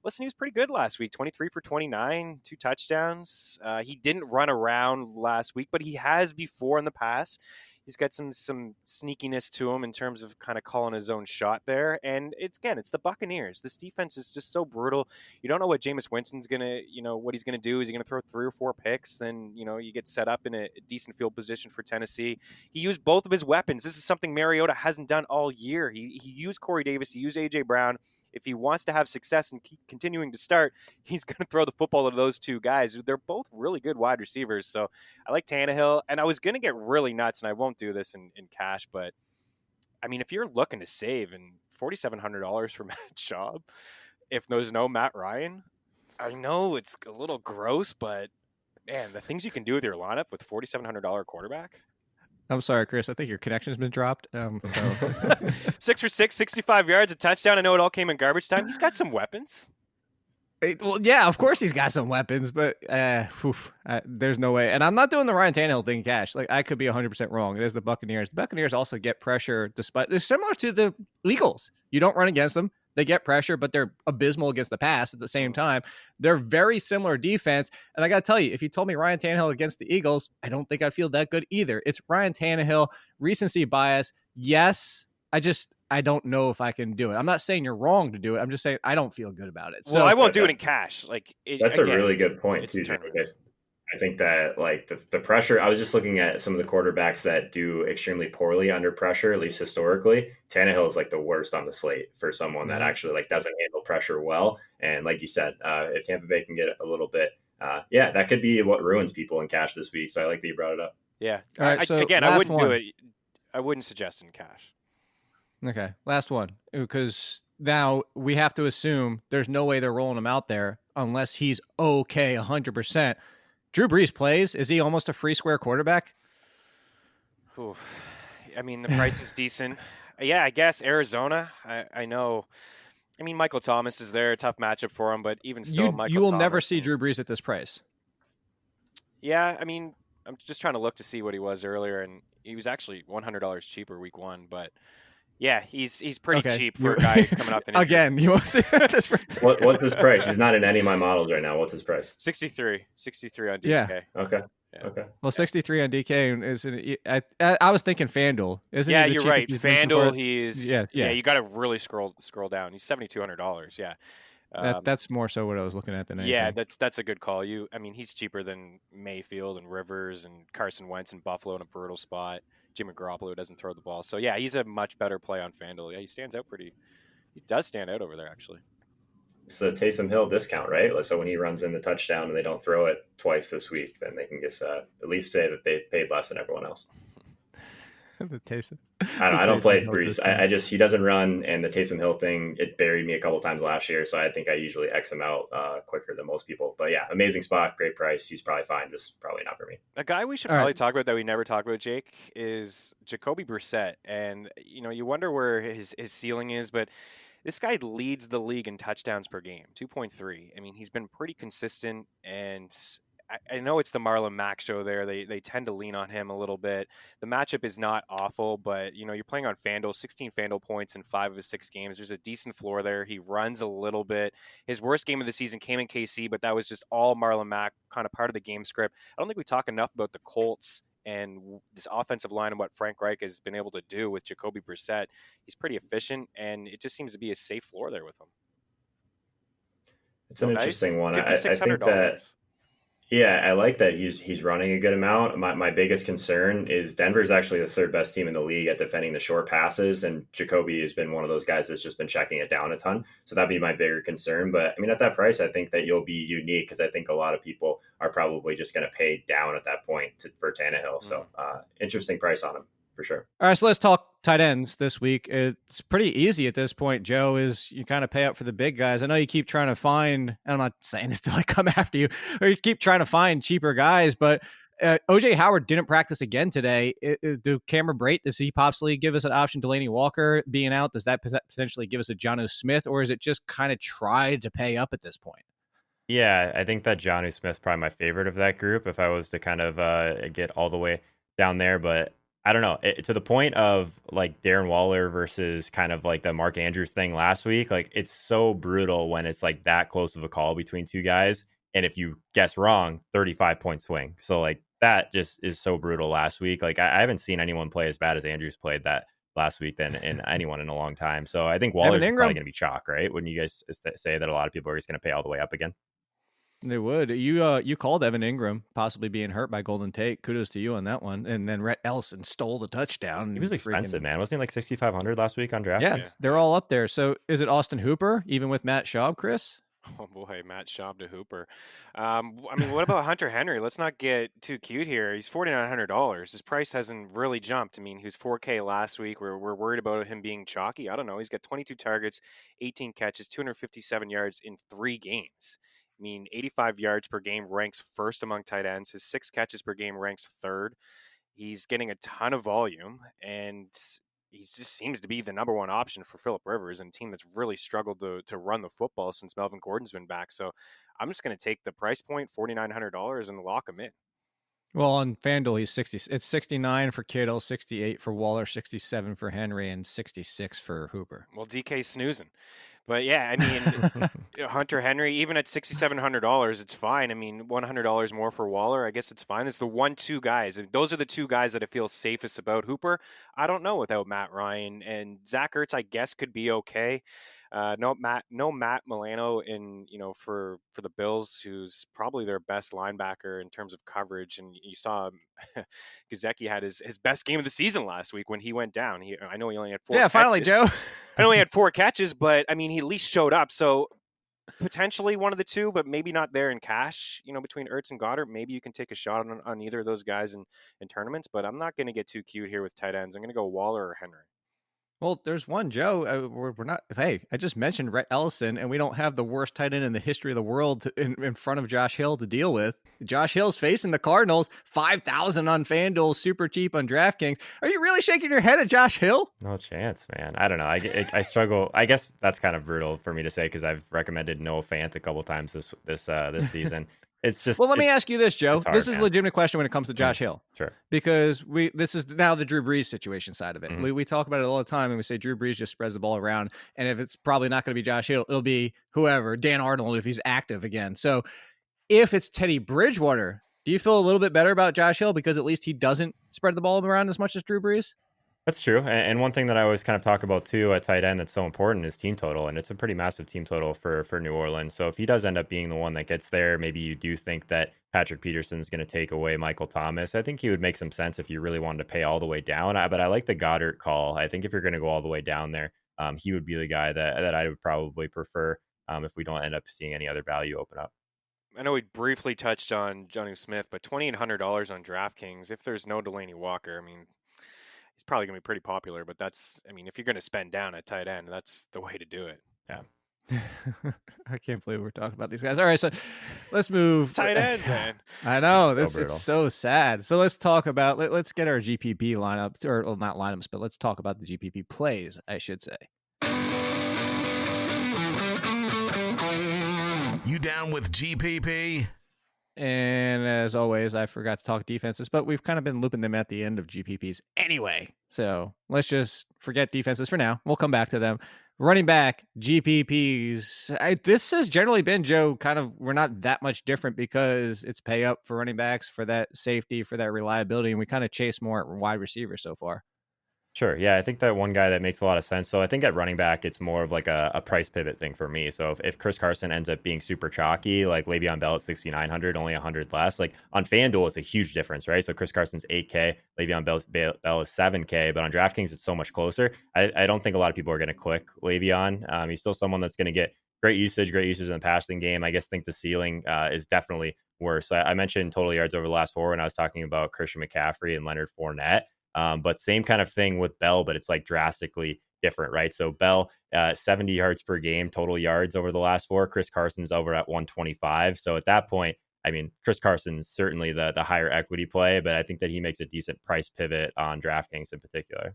listen, he was pretty good last week, 23 for 29, 2 touchdowns. He didn't run around last week, but he has before in the past. He's got some sneakiness to him in terms of kind of calling his own shot there. And it's the Buccaneers. This defense is just so brutal. You don't know what Jameis Winston's going to, what he's going to do. Is he going to throw 3 or 4 picks? Then, you get set up in a decent field position for Tennessee. He used both of his weapons. This is something Mariota hasn't done all year. He used Corey Davis. He used A.J. Brown. If he wants to have success and keep continuing to start, he's going to throw the football to those 2 guys. They're both really good wide receivers. So I like Tannehill. And I was going to get really nuts, and I won't do this in cash. But, if you're looking to save and $4,700 for Matt Schaub, if there's no Matt Ryan, I know it's a little gross, but, man, the things you can do with your lineup with $4,700 quarterback. I'm sorry, Chris. I think your connection's been dropped. 6 for 6, 65 yards, a touchdown. I know it all came in garbage time. He's got some weapons. Well, yeah, of course he's got some weapons, but there's no way. And I'm not doing the Ryan Tannehill thing cash. Like, I could be 100% wrong. It is the Buccaneers. The Buccaneers also get pressure despite – they're similar to the Eagles. You don't run against them. They get pressure, but they're abysmal against the pass at the same time. They're very similar defense. And I got to tell you, if you told me Ryan Tannehill against the Eagles, I don't think I'd feel that good either. It's Ryan Tannehill, recency bias. Yes, I don't know if I can do it. I'm not saying you're wrong to do it. I'm just saying I don't feel good about it. So I won't do it in cash. That's a really good point, too. I think that the pressure, I was just looking at some of the quarterbacks that do extremely poorly under pressure, at least historically. Tannehill is the worst on the slate for someone that actually doesn't handle pressure well. And like you said, if Tampa Bay can get a little bit, that could be what ruins people in cash this week. So I like that you brought it up. Yeah. All right, I wouldn't do it. I wouldn't suggest in cash. Okay. Last one, because now we have to assume there's no way they're rolling him out there unless he's okay 100%. Drew Brees plays. Is he almost a free square quarterback? Ooh. The price is decent. Yeah, I guess Arizona. I know. Michael Thomas is there. Tough matchup for him, but even still, you will never see Drew Brees at this price. Yeah, I'm just trying to look to see what he was earlier, and he was actually $100 cheaper week 1, but yeah, he's pretty cheap for a guy coming off an injury. Again, you want to see this price? What's his price? He's not in any of my models right now. What's his price? 63 on DK. Yeah. Okay. Yeah. Okay. Well, 63 on DK is. I was thinking FanDuel. Isn't yeah, he you're right. FanDuel, he's yeah. You got to really scroll down. He's $7,200. Yeah. That's more so what I was looking at than anything. Yeah, that's a good call. He's cheaper than Mayfield and Rivers and Carson Wentz in Buffalo in a brutal spot. Jimmy Garoppolo doesn't throw the ball. So, yeah, he's a much better play on FanDuel. Yeah, he does stand out over there, actually. It's the Taysom Hill discount, right? So when he runs in the touchdown and they don't throw it twice this week, then they can just at least say that they paid less than everyone else. The Taysom. I don't play Brees. He doesn't run, and the Taysom Hill thing, it buried me a couple times last year, so I think I usually X him out quicker than most people. But yeah, amazing spot, great price. He's probably fine, just probably not for me. A guy we should probably talk about that we never talk about, Jake, is Jacoby Brissett. And you wonder where his ceiling is, but this guy leads the league in touchdowns per game, 2.3. He's been pretty consistent, and I know it's the Marlon Mack show there. They tend to lean on him a little bit. The matchup is not awful, but you're playing on FanDuel, 16 FanDuel points in 5 of his 6 games. There's a decent floor there. He runs a little bit. His worst game of the season came in KC, but that was just all Marlon Mack, kind of part of the game script. I don't think we talk enough about the Colts and this offensive line and what Frank Reich has been able to do with Jacoby Brissett. He's pretty efficient, and it just seems to be a safe floor there with him. It's an interesting one. I think that, I like that he's running a good amount. My biggest concern is Denver's actually the 3rd best team in the league at defending the short passes, and Jacoby has been one of those guys that's just been checking it down a ton. So that'd be my bigger concern. But I mean, at that price, I think that you'll be unique because I think a lot of people are probably just going to pay down at that point for Tannehill. So interesting price on him. For sure. All right, so let's talk tight ends this week. It's pretty easy at this point, Joe, is you kind of pay up for the big guys. I know you keep trying to find, and I'm not saying this to like come after you, or you keep trying to find cheaper guys, but OJ Howard didn't practice again today. Do Cameron Brate, does he possibly give us an option? Delaney Walker being out, does that potentially give us a Jonnu Smith, or is it just kind of tried to pay up at this point? Yeah, I think that Jonnu Smith's probably my favorite of that group if I was to kind of get all the way down there, but I don't know, to the point of like Darren Waller versus kind of like the Mark Andrews thing last week. Like, it's so brutal when it's like that close of a call between two guys. And if you guess wrong, 35-point swing. So like that just is so brutal last week. Like I haven't seen anyone play as bad as Andrews played that last week than in anyone in a long time. So I think Waller's probably going to be chalk, right? Wouldn't you guys say that a lot of people are just going to pay all the way up again? They would. You called Evan Ingram possibly being hurt by Golden Tate. Kudos to you on that one. And then Rhett Ellison stole the touchdown. He was expensive, man. Wasn't he like 6,500 last week on draft? Yeah, they're all up there. So is it Austin Hooper, even with Matt Schaub, Chris? Oh boy, Matt Schaub to Hooper. I mean, what about Hunter Henry? Let's not get too cute here. He's $4,900. His price hasn't really jumped. I mean, he was $4K last week. We're worried about him being chalky. I don't know. He's got 22 targets, 18 catches, 257 yards in 3 games. I mean, 85 yards per game ranks first among tight ends. His 6 catches per game ranks 3rd. He's getting a ton of volume, and he just seems to be the number one option for Phillip Rivers and a team that's really struggled to run the football since Melvin Gordon's been back. So I'm just going to take the price point, $4,900, and lock him in. Well, on FanDuel, he's 60. It's 69 for Kittle, 68 for Waller, 67 for Henry, and 66 for Hooper. Well, DK's snoozing. But yeah, I mean, Hunter Henry, even at $6,700, it's fine. I mean, $100 more for Waller, I guess it's fine. It's the 1-2 guys. Those are the 2 guys that I feel safest about. Hooper, I don't know without Matt Ryan. And Zach Ertz, I guess, could be okay. No Matt Milano for the Bills, who's probably their best linebacker in terms of coverage. And you saw Gesicki had his best game of the season last week when he went down. I know he only had 4 catches. Yeah, finally, Joe. I only had 4 catches, but I mean, he at least showed up. So potentially one of the 2, but maybe not there in cash, between Ertz and Goddard. Maybe you can take a shot on either of those guys in tournaments, but I'm not going to get too cute here with tight ends. I'm going to go Waller or Henry. Well, there's one, Joe. We're not. Hey, I just mentioned Rhett Ellison, and we don't have the worst tight end in the history of the world in front of Josh Hill to deal with. Josh Hill's facing the Cardinals, 5,000 on FanDuel, super cheap on DraftKings. Are you really shaking your head at Josh Hill? No chance, man. I don't know. I struggle. I guess that's kind of brutal for me to say because I've recommended Noah Fant a couple times this season. It's just. Well, let me ask you this, Joe. This is a legitimate question when it comes to Josh Hill. Sure. Because this is now the Drew Brees situation side of it. Mm-hmm. We talk about it all the time, and we say Drew Brees just spreads the ball around. And if it's probably not going to be Josh Hill, it'll be whoever, Dan Arnold, if he's active again. So if it's Teddy Bridgewater, do you feel a little bit better about Josh Hill because at least he doesn't spread the ball around as much as Drew Brees? That's true. And one thing that I always kind of talk about too at tight end that's so important is team total. And it's a pretty massive team total for New Orleans. So if he does end up being the one that gets there, maybe you do think that Patrick Peterson's going to take away Michael Thomas. I think he would make some sense if you really wanted to pay all the way down. But I like the Goddard call. I think if you're going to go all the way down there, he would be the guy that I would probably prefer if we don't end up seeing any other value open up. I know we briefly touched on Jonnu Smith, but $2,800 on DraftKings. If there's no Delaney Walker, I mean, he's probably going to be pretty popular, but if you're going to spend down at tight end, that's the way to do it. Yeah. I can't believe we're talking about these guys. All right, so let's move. Tight end, man. I know. It's so sad. So let's talk about, let's get our GPP lineup, or well, not lineups, but let's talk about the GPP plays, I should say. You down with GPP? And as always, I forgot to talk defenses, but we've kind of been looping them at the end of GPPs anyway. So let's just forget defenses for now. We'll come back to them. Running back, GPPs. This has generally been, Joe, kind of, we're not that much different because it's pay up for running backs for that safety, for that reliability, and we kind of chase more wide receivers so far. Sure. Yeah, I think that one guy that makes a lot of sense. So I think at running back, it's more of like a price pivot thing for me. So if Chris Carson ends up being super chalky, like Le'Veon Bell at 6,900, only 100 less, like on FanDuel, it's a huge difference, right? So Chris Carson's 8K, Le'Veon Bell is 7K, but on DraftKings, it's so much closer. I don't think a lot of people are going to click Le'Veon. He's still someone that's going to get great usage in the passing game. I guess think the ceiling is definitely worse. I mentioned total yards over the last 4 when I was talking about Christian McCaffrey and Leonard Fournette. But same kind of thing with Bell, but it's like drastically different, right? So Bell, 70 yards per game, total yards over the last 4. Chris Carson's over at 125. So at that point, I mean, Chris Carson's certainly the higher equity play, but I think that he makes a decent price pivot on DraftKings in particular.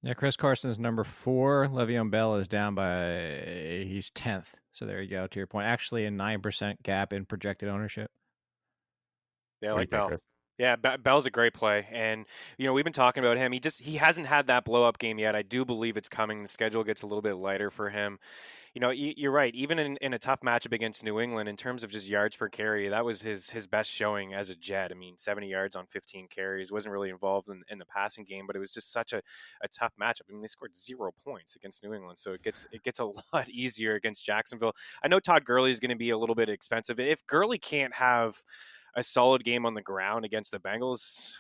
Yeah, Chris Carson is number 4. Le'Veon Bell is down he's 10th. So there you go, to your point. Actually, a 9% gap in projected ownership. Yeah, I like Bell. Yeah, Bell's a great play, and we've been talking about him. He hasn't had that blow up game yet. I do believe it's coming. The schedule gets a little bit lighter for him. You're right. Even in a tough matchup against New England, in terms of just yards per carry, that was his best showing as a Jet. I mean, 70 yards on 15 carries. Wasn't really involved in the passing game, but it was just such a tough matchup. I mean, they scored 0 points against New England, so it gets a lot easier against Jacksonville. I know Todd Gurley is going to be a little bit expensive. If Gurley can't have a solid game on the ground against the Bengals,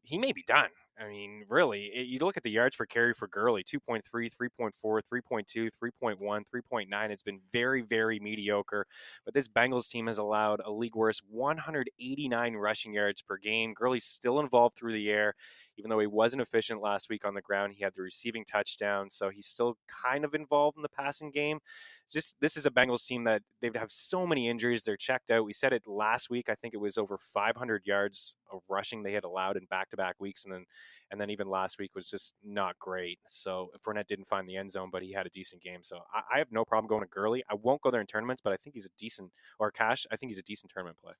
he may be done. I mean, really, you look at the yards per carry for Gurley, 2.3, 3.4, 3.2, 3.1, 3.9. It's been very, very mediocre. But this Bengals team has allowed a league worst 189 rushing yards per game. Gurley's still involved through the air. Even though he wasn't efficient last week on the ground, he had the receiving touchdown. So he's still kind of involved in the passing game. This is a Bengals team that they have so many injuries. They're checked out. We said it last week. I think it was over 500 yards of rushing they had allowed in back-to-back weeks. And then even last week was just not great. So Fournette didn't find the end zone, but he had a decent game. So I have no problem going to Gurley. I won't go there in tournaments, but I think he's a decent, or cash, I think he's a decent tournament play.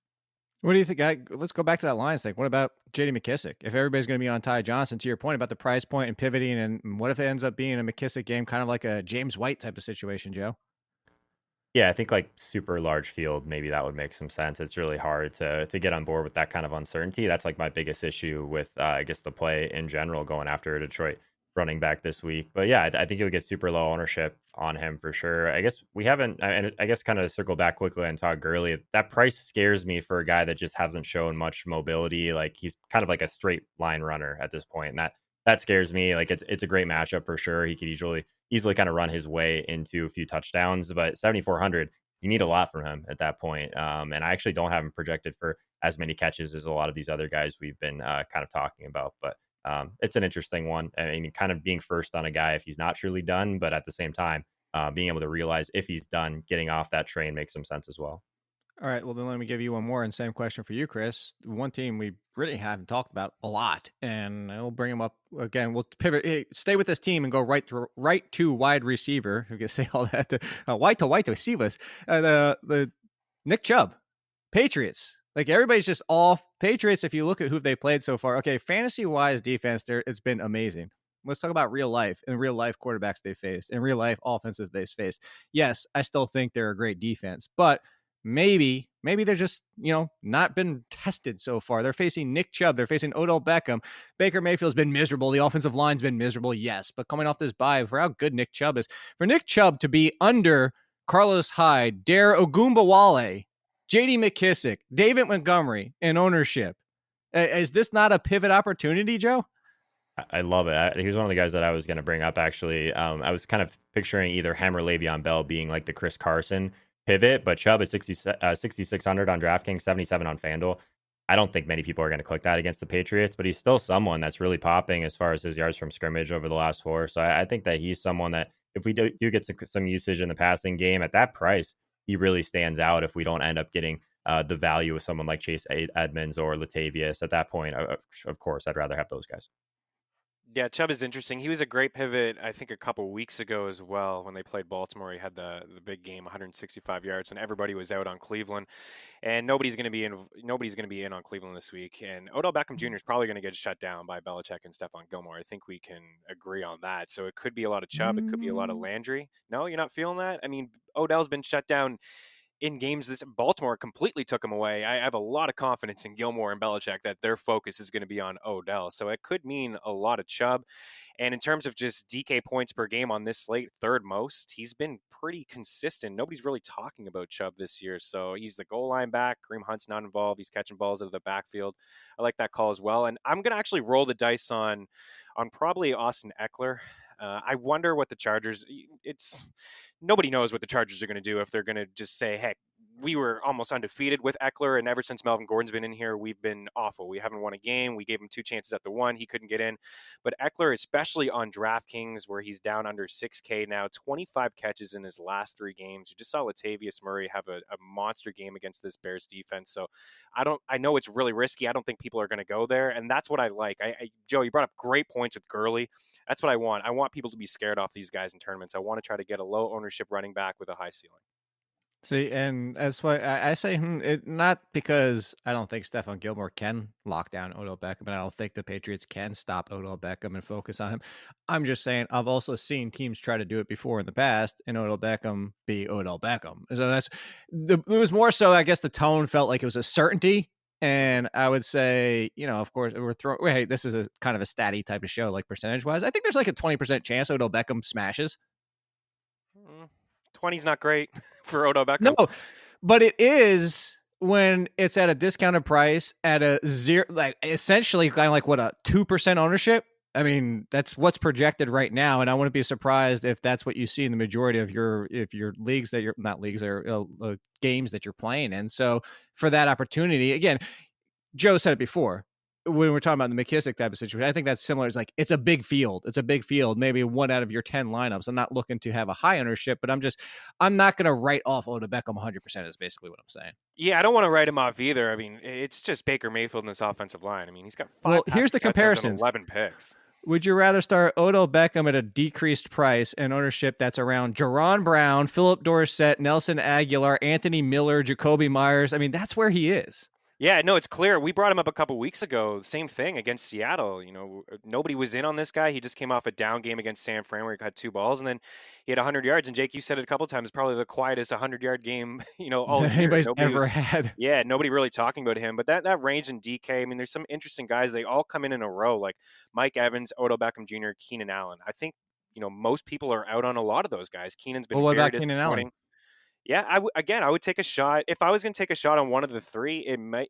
What do you think, guy? Let's go back to that Lions thing. What about J.D. McKissic? If everybody's going to be on Ty Johnson, to your point about the price point and pivoting, and what if it ends up being a McKissic game, kind of like a James White type of situation, Joe? Yeah, I think like super large field, maybe that would make some sense. It's really hard to get on board with that kind of uncertainty. That's like my biggest issue with, I guess, the play in general going after Detroit running back this week. But yeah, I think you'll get super low ownership on him for sure. I guess we haven't, and I guess kind of circle back quickly on Todd Gurley. That price scares me for a guy that just hasn't shown much mobility. Like he's kind of like a straight line runner at this point, and that scares me. Like it's a great matchup for sure. He could easily kind of run his way into a few touchdowns, but 7,400, you need a lot from him at that point. And I actually don't have him projected for as many catches as a lot of these other guys we've been kind of talking about, but it's an interesting one. I mean, kind of being first on a guy if he's not truly done, but at the same time, being able to realize if he's done, getting off that train makes some sense as well. All right, well, then let me give you one more, and same question for you, Chris. One team we really haven't talked about a lot, and I'll bring them up again. We'll pivot, stay with this team and go right to wide receiver. We can say all that to wide receivers. The Nick Chubb, Patriots. Like everybody's just off Patriots. If you look at who they played so far, okay, fantasy-wise defense, it's been amazing. Let's talk about real life and real life quarterbacks they faced and real life offenses they faced. Yes, I still think they're a great defense, but maybe they're just, not been tested so far. They're facing Nick Chubb. They're facing Odell Beckham. Baker Mayfield's been miserable. The offensive line's been miserable. Yes, but coming off this bye, for how good Nick Chubb is, for Nick Chubb to be under Carlos Hyde, Dare Ogunbowale, J.D. McKissic, David Montgomery in ownership, is this not a pivot opportunity, Joe? I love it. He was one of the guys that I was going to bring up, actually. I was kind of picturing either him or Le'Veon Bell being like the Chris Carson pivot, but Chubb is 6,600 on DraftKings, 77 on FanDuel. I don't think many people are going to click that against the Patriots, but he's still someone that's really popping as far as his yards from scrimmage over the last 4. So I think that he's someone that if we do get some usage in the passing game at that price, he really stands out if we don't end up getting the value of someone like Chase Edmonds or Latavius. At that point, of course, I'd rather have those guys. Yeah, Chubb is interesting. He was a great pivot, I think, a couple weeks ago as well when they played Baltimore. He had the big game, 165 yards, when everybody was out on Cleveland, and nobody's going to be in on Cleveland this week. And Odell Beckham Jr. is probably going to get shut down by Belichick and Stephon Gilmore. I think we can agree on that. So it could be a lot of Chubb, it could be a lot of Landry. No, you're not feeling that? I mean, Odell's been shut down in games. This Baltimore completely took him away. I have a lot of confidence in Gilmore and Belichick that their focus is going to be on Odell. So it could mean a lot of Chubb. And in terms of just DK points per game on this slate, third most, he's been pretty consistent. Nobody's really talking about Chubb this year. So he's the goal line back. Kareem Hunt's not involved. He's catching balls out of the backfield. I like that call as well. And I'm going to actually roll the dice on probably Austin Eckler. I wonder what the Chargers, nobody knows what the Chargers are going to do if they're going to just say, heck, we were almost undefeated with Eckler, and ever since Melvin Gordon's been in here, we've been awful. We haven't won a game. We gave him 2 chances at the one. He couldn't get in. But Eckler, especially on DraftKings, where he's down under 6K now, 25 catches in his last 3 games. You just saw Latavius Murray have a monster game against this Bears defense. So I know it's really risky. I don't think people are going to go there, and that's what I like. Joe, you brought up great points with Gurley. That's what I want. I want people to be scared off these guys in tournaments. I want to try to get a low ownership running back with a high ceiling. See, and that's why I say not because I don't think Stephon Gilmore can lock down Odell Beckham, and I don't think the Patriots can stop Odell Beckham and focus on him. I'm just saying I've also seen teams try to do it before in the past, and Odell Beckham be Odell Beckham. So it was more so, I guess the tone felt like it was a certainty. And I would say, of course, hey, this is a kind of a statty type of show, like percentage wise. I think there's like a 20% chance Odell Beckham smashes. 20's not great for Odell Beckham. No, but it is when it's at a discounted price at a zero, like essentially kind of like what, a 2% ownership. I mean, that's what's projected right now. And I wouldn't be surprised if that's what you see in the majority of your leagues that you're not leagues or games that you're playing in. So for that opportunity, again, Joe said it before, when we're talking about the McKissick type of situation, I think that's similar. It's like, it's a big field. It's a big field, maybe 1 out of your 10 lineups. I'm not looking to have a high ownership, but I'm not going to write off Odell Beckham 100% is basically what I'm saying. Yeah, I don't want to write him off either. I mean, it's just Baker Mayfield in this offensive line. I mean, he's got 5 Well, here's the comparisons. 11 picks. Would you rather start Odell Beckham at a decreased price and ownership that's around Jaron Brown, Philip Dorsett, Nelson Aguilar, Anthony Miller, Jacoby Myers? I mean, that's where he is. Yeah, no, it's clear. We brought him up a couple weeks ago. Same thing against Seattle. Nobody was in on this guy. He just came off a down game against San Fran where he got 2 balls, and then he had 100 yards. And Jake, you said it a couple times, probably the quietest 100-yard game, all year. Anybody's ever had. Yeah, nobody really talking about him. But that range in DK, I mean, there's some interesting guys. They all come in a row, like Mike Evans, Odell Beckham Jr., Keenan Allen. I think, most people are out on a lot of those guys. Keenan's been what very about Keenan Allen? Yeah, I would take a shot. If I was going to take a shot on one of the 3,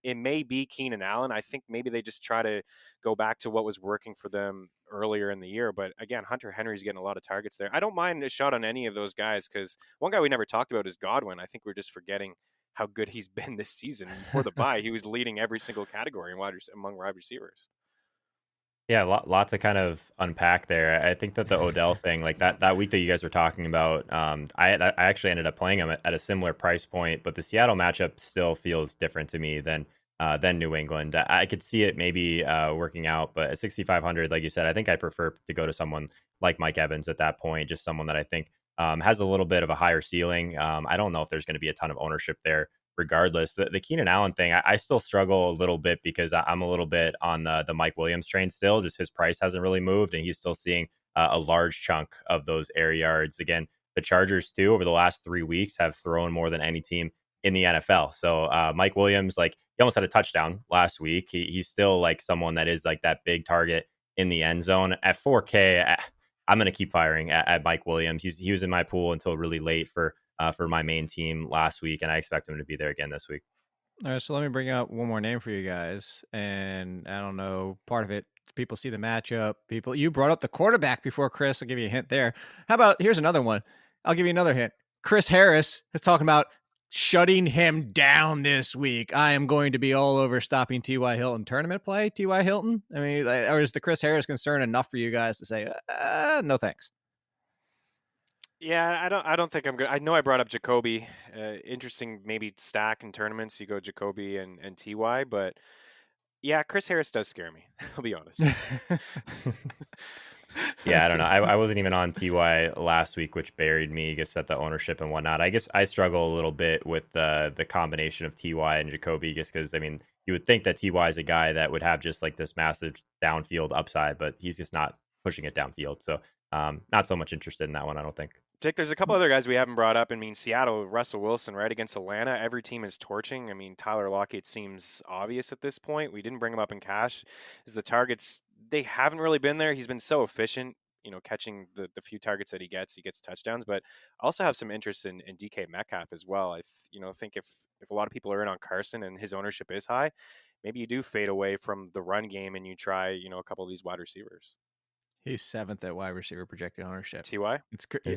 it may be Keenan Allen. I think maybe they just try to go back to what was working for them earlier in the year. But again, Hunter Henry's getting a lot of targets there. I don't mind a shot on any of those guys because one guy we never talked about is Godwin. I think we're just forgetting how good he's been this season. Before the bye, he was leading every single category among wide receivers. Yeah, lots to kind of unpack there. I think that the Odell thing, like that week that you guys were talking about, I actually ended up playing him at a similar price point, but the Seattle matchup still feels different to me than New England. I could see it maybe working out, but at 6,500, like you said, I think I prefer to go to someone like Mike Evans at that point, just someone that I think has a little bit of a higher ceiling. I don't know if there's going to be a ton of ownership there. Regardless, the Keenan Allen thing, I still struggle a little bit because I'm a little bit on the Mike Williams train still. Just his price hasn't really moved, and he's still seeing a large chunk of those air yards. Again, the Chargers too, over the last 3 weeks, have thrown more than any team in the NFL. So Mike Williams, like, he almost had a touchdown last week. He's still like someone that is like that big target in the end zone. At 4K, I'm going to keep firing at Mike Williams. He was in my pool until really late for my main team last week, and I expect him to be there again this week. All right, so let me bring out one more name for you guys, and I don't know, part of it, people see the matchup. You brought up the quarterback before, Chris. I'll give you a hint there. How about, here's another one. I'll give you another hint. Chris Harris is talking about shutting him down this week. I am going to be all over stopping T.Y. Hilton. Tournament play, T.Y. Hilton? I mean, or is the Chris Harris concern enough for you guys to say, no thanks? Yeah, I don't think I'm good. I know I brought up Jacoby. Interesting, maybe stack in tournaments. You go Jacoby and Ty, but Yeah, Chris Harris does scare me. I'll be honest. Yeah, I don't know. I wasn't even on TY last week, which buried me, just at the ownership and whatnot. I guess I struggle a little bit with the combination of TY and Jacoby, just because, I mean, you would think that TY is a guy that would have just like this massive downfield upside, but he's just not pushing it downfield. So not so much interested in that one, I don't think. Jake, there's a couple other guys we haven't brought up. I mean, Seattle, Russell Wilson, right, against Atlanta. Every team is torching. I mean, Tyler Lockett seems obvious at this point. We didn't bring him up in cash. Is the targets, they haven't really been there. He's been so efficient, catching the few targets that he gets touchdowns. But I also have some interest in DK Metcalf as well. I think if a lot of people are in on Carson and his ownership is high, maybe you do fade away from the run game and you try, a couple of these wide receivers. He's 7th at wide receiver projected ownership. TY?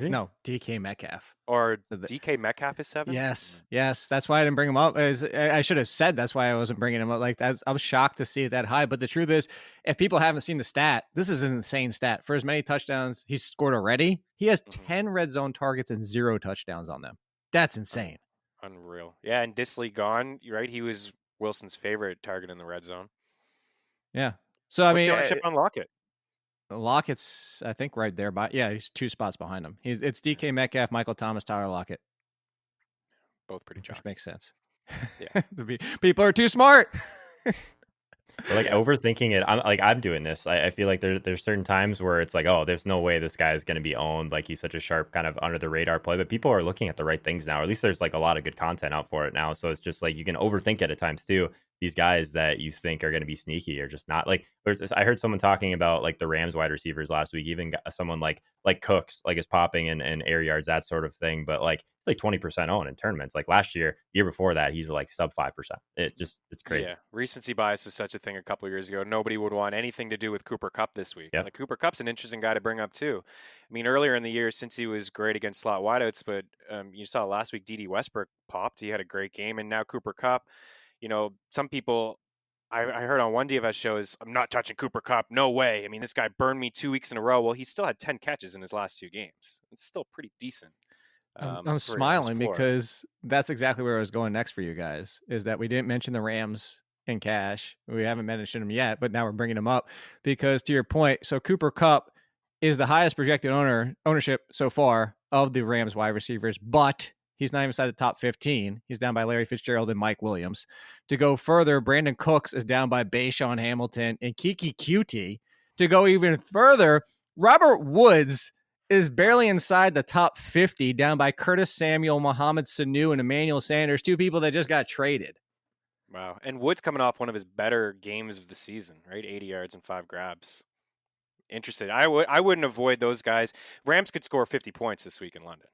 No, DK Metcalf. Or DK Metcalf is 7? Yes. That's why I didn't bring him up. I should have said that's why I wasn't bringing him up. Like, I was shocked to see it that high. But the truth is, if people haven't seen the stat, this is an insane stat. For as many touchdowns he's scored already, he has 10 red zone targets and 0 touchdowns on them. That's insane. Unreal. Yeah, and Disley gone, right? He was Wilson's favorite target in the red zone. Yeah. So, What's the ownership on Lockett? Lockett's, I think, right there. He's 2 spots behind him. It's DK Metcalf, Michael Thomas, Tyler Lockett. Both pretty chalky. Which makes sense. Yeah. People are too smart. But like overthinking it, I'm doing this. I feel like there's certain times where it's like, oh, there's no way this guy is going to be owned. Like, he's such a sharp kind of under the radar play, but people are looking at the right things now. Or at least there's like a lot of good content out for it now. So it's just like you can overthink it at times too. These guys that you think are going to be sneaky are just not. Like, I heard someone talking about like the Rams wide receivers last week. Even someone like Cooks, like, is popping and air yards, that sort of thing. But like, it's like 20% owned in tournaments. Like last year before that, he's like sub 5%. It's crazy. Yeah, recency bias was such a thing a couple of years ago. Nobody would want anything to do with Cooper Kupp this week. Yep. Like, Cooper Kupp's an interesting guy to bring up too. I mean, earlier in the year, since he was great against slot wideouts, but you saw last week D.D. Westbrook popped. He had a great game, and now Cooper Kupp. Some people. I heard on one DFS show is, I'm not touching Cooper Kupp. No way. I mean, this guy burned me 2 weeks in a row. Well, he still had 10 catches in his last 2 games. It's still pretty decent. I'm smiling because that's exactly where I was going next for you guys, is that we didn't mention the Rams in cash. We haven't mentioned them yet, but now we're bringing them up because, to your point, so Cooper Kupp is the highest projected ownership so far of the Rams wide receivers, but he's not even inside the top 15. He's down by Larry Fitzgerald and Mike Williams. To go further, Brandon Cooks is down by Bayshawn Hamilton and Kiki Cutie. To go even further, Robert Woods is barely inside the top 50, down by Curtis Samuel, Mohamed Sanu, and Emmanuel Sanders, 2 people that just got traded. Wow. And Woods coming off one of his better games of the season, right? 80 yards and 5 grabs. Interested. I wouldn't avoid those guys. Rams could score 50 points this week in London.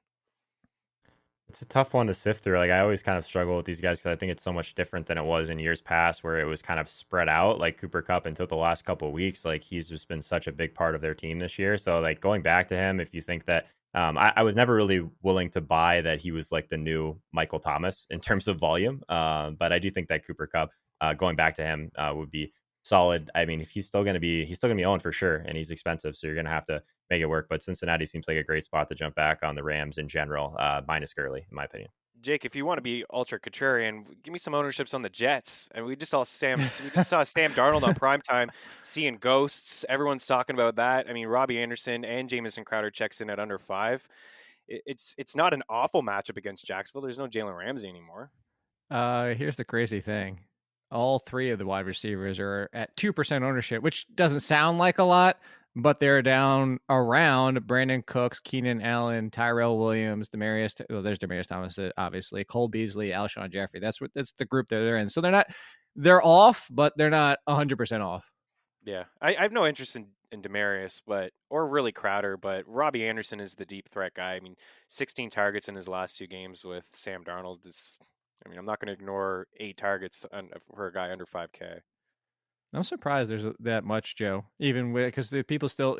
It's a tough one to sift through. Like, I always kind of struggle with these guys because I think it's so much different than it was in years past, where it was kind of spread out. Like Cooper Kupp, until the last couple of weeks, like, he's just been such a big part of their team this year. So like, going back to him, if you think that I was never really willing to buy that he was like the new Michael Thomas in terms of volume, but I do think that Cooper Kupp, going back to him, would be solid. I mean, if he's still going to be owned for sure, and he's expensive, so you're going to have to make it work. But Cincinnati seems like a great spot to jump back on the Rams in general, minus Gurley, in my opinion. Jake, if you want to be ultra contrarian, give me some ownerships on the Jets. And we just saw Sam Darnold on primetime seeing ghosts. Everyone's talking about that. I mean, Robbie Anderson and Jamison Crowder checks in at under 5. It's not an awful matchup against Jacksonville. There's no Jalen Ramsey anymore. Here's the crazy thing. All 3 of the wide receivers are at 2% ownership, which doesn't sound like a lot, but they're down around Brandon Cooks, Keenan Allen, Tyrell Williams, there's Demaryius Thomas, obviously, Cole Beasley, Alshon Jeffrey. That's the group that they're in. So they're off, but they're not 100% off. Yeah, I have no interest in Demaryius, or really Crowder, but Robbie Anderson is the deep threat guy. I mean, 16 targets in his last 2 games with Sam Darnold I'm not going to ignore 8 targets for a guy under 5K. I'm surprised there's that much, Joe. Even because the people still,